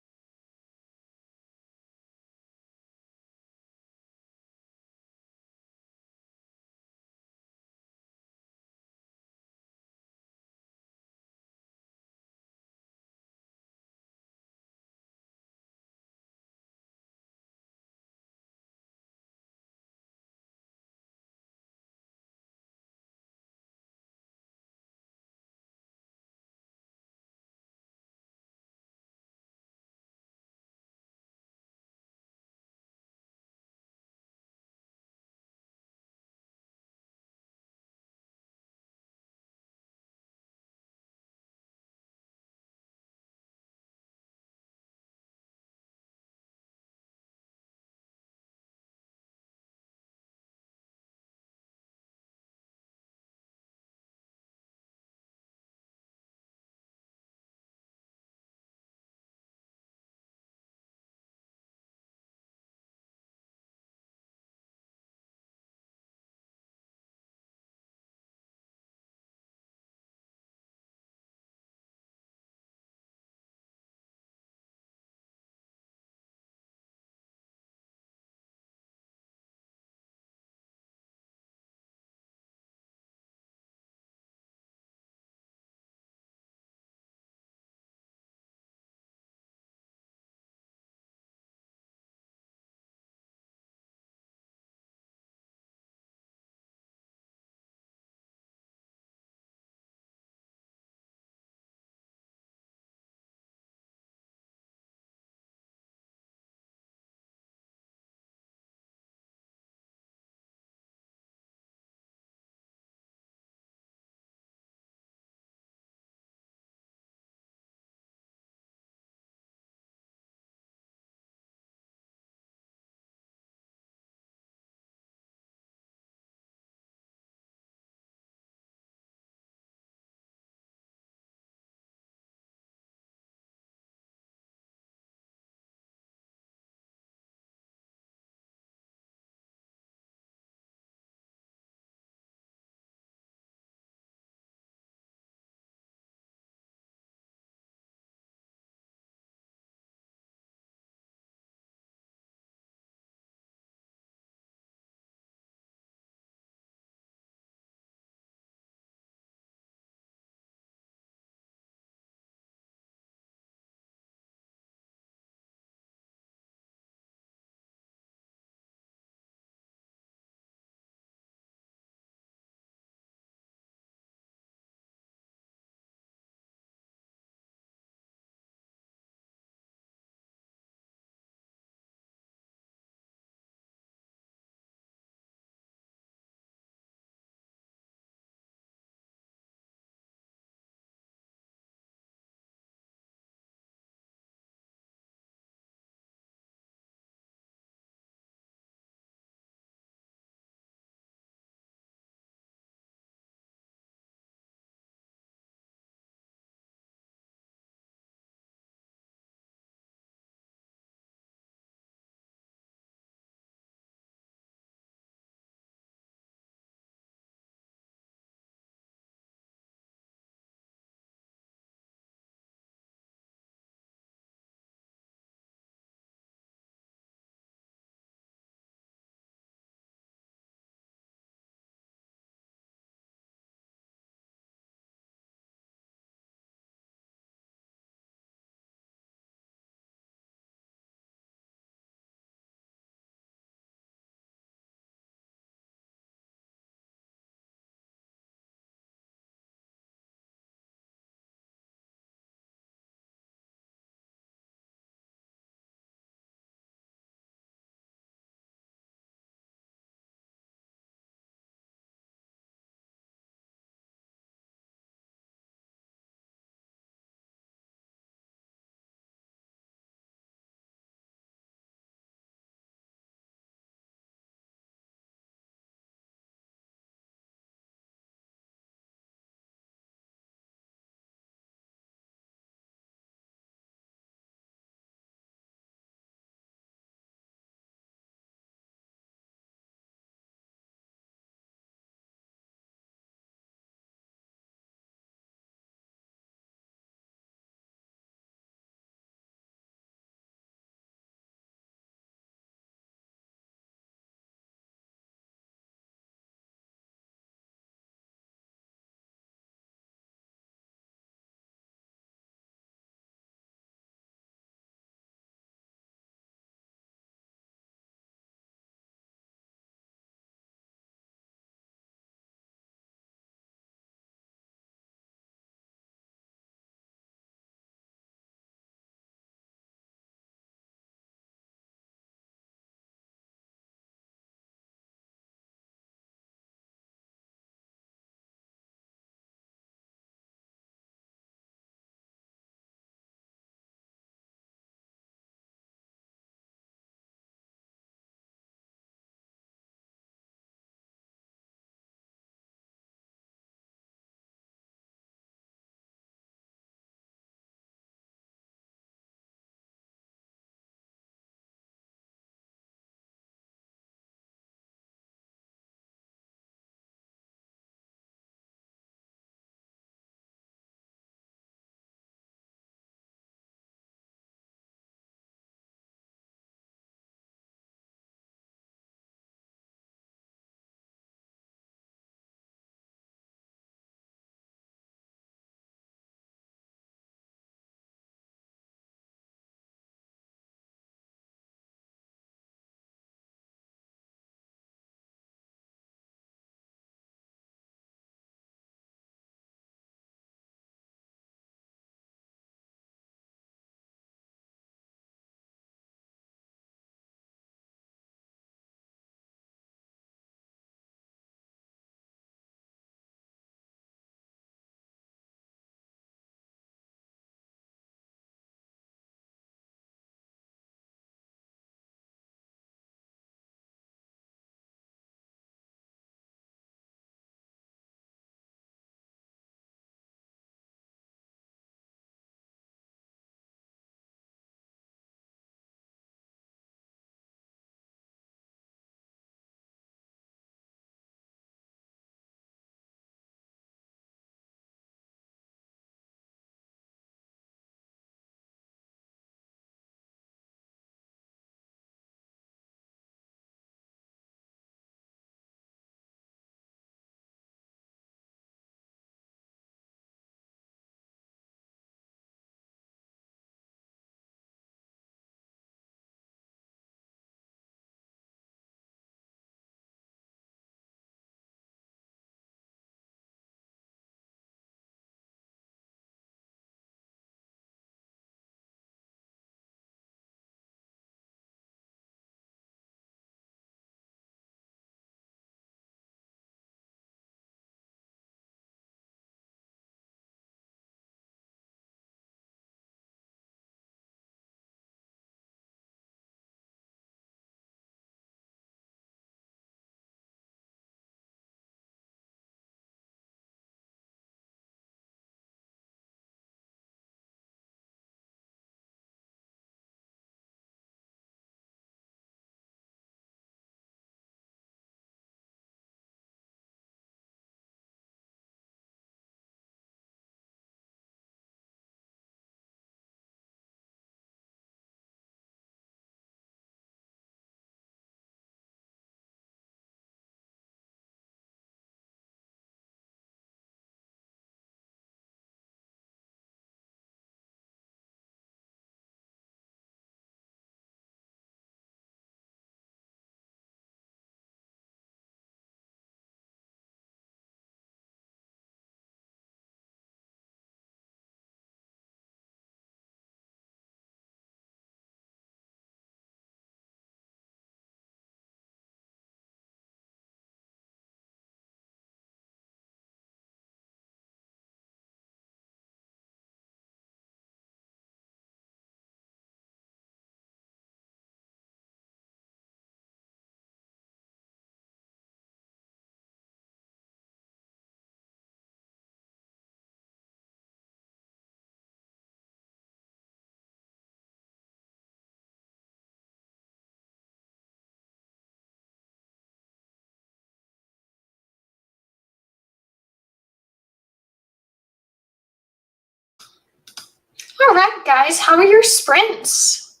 All right, guys, how are your sprints?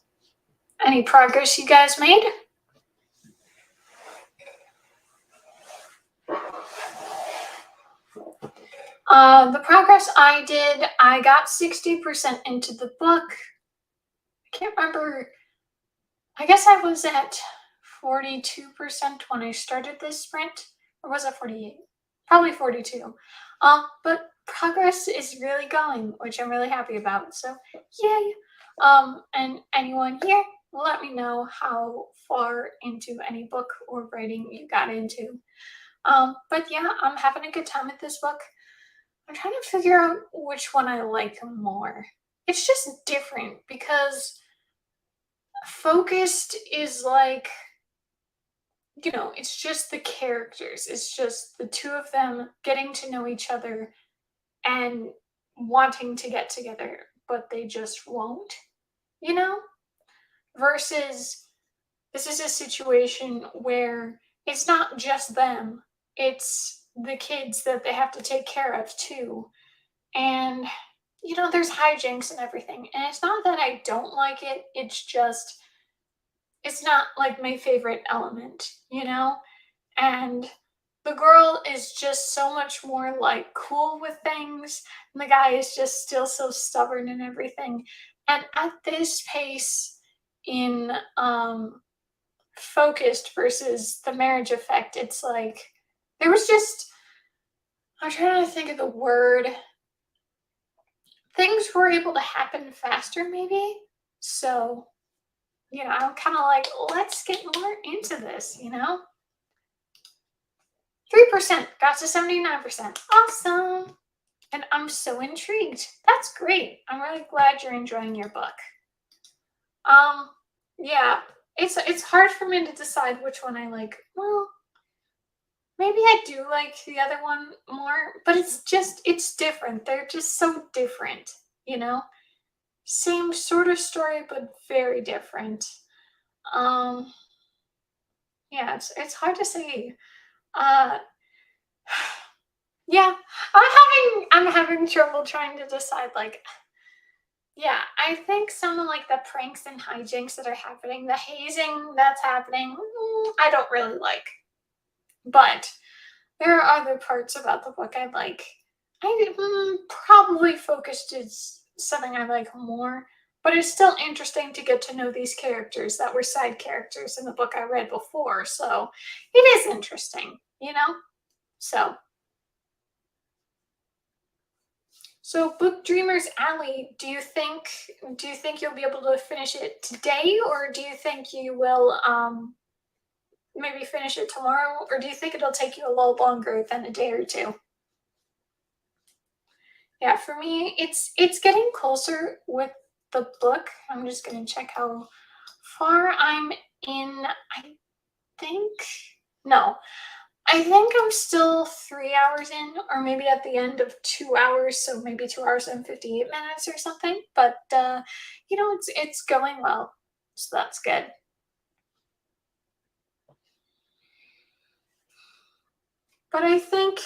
Any progress you guys made? The progress I did, I got 60% into the book. I can't remember. I guess I was at 42% when I started this sprint. Or was it 48? Probably 42. But progress is really going, which I'm really happy about. So, yay. And anyone here, let me know how far into any book or writing you got into. But yeah, I'm having a good time with this book. I'm trying to figure out which one I like more. It's just different because focused is like, it's just the characters. It's just the two of them getting to know each other and wanting to get together, but they just won't, you know? Versus this is a situation where it's not just them, it's the kids that they have to take care of too. And, there's hijinks and everything. And it's not that I don't like it, it's just, it's not like my favorite element, And the girl is just so much more like cool with things, and the guy is just still so stubborn and everything. And at this pace in Focused versus The Marriage Effect, it's like there was just, I'm trying to think of the word. Things were able to happen faster, maybe. So, I'm kind of like, let's get more into this, 3% got to 79%. Awesome. And I'm so intrigued. That's great. I'm really glad you're enjoying your book. Yeah, it's hard for me to decide which one I like. Well, maybe I do like the other one more, but it's different. They're just so different, you know? Same sort of story, but very different. Um, yeah, it's hard to say. Uh, yeah, I'm having trouble trying to decide. Like, yeah, I think some of like the pranks and hijinks that are happening, the hazing that's happening, I don't really like. But there are other parts about the book I like. Probably Focused is something I like more, but it's still interesting to get to know these characters that were side characters in the book I read before. So it is interesting, So, Book Dreamers Alley, do you think you'll be able to finish it today, or do you think you will maybe finish it tomorrow, or do you think it'll take you a little longer than a day or two? Yeah, for me, it's getting closer with the book. I'm just gonna check how far I'm in. I think no, I think I'm still 3 hours in, or maybe at the end of 2 hours, so maybe 2 hours and 58 minutes or something. But it's going well, so that's good. But I think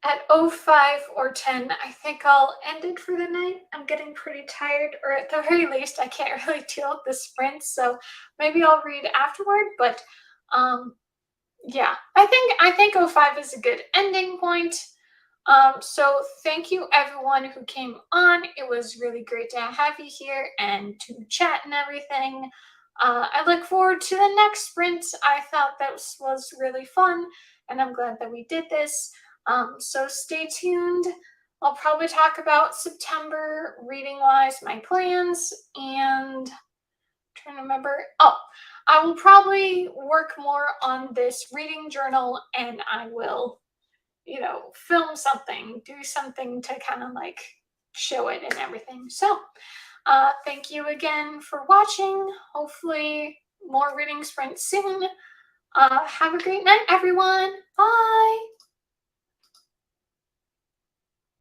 at 05 or 10, I think I'll end it for the night. I'm getting pretty tired, or at the very least, I can't really deal with the sprints, so maybe I'll read afterward. But um, yeah, I think 05 is a good ending point. So thank you everyone who came on. It was really great to have you here and to chat and everything. I look forward to the next sprint. I thought that was really fun, and I'm glad that we did this. So stay tuned. I'll probably talk about September reading wise, my plans, and trying to remember. Oh, I will probably work more on this reading journal, and I will, film something, do something to kind of like show it and everything. So, thank you again for watching. Hopefully, more reading sprints soon. Have a great night, everyone. Bye.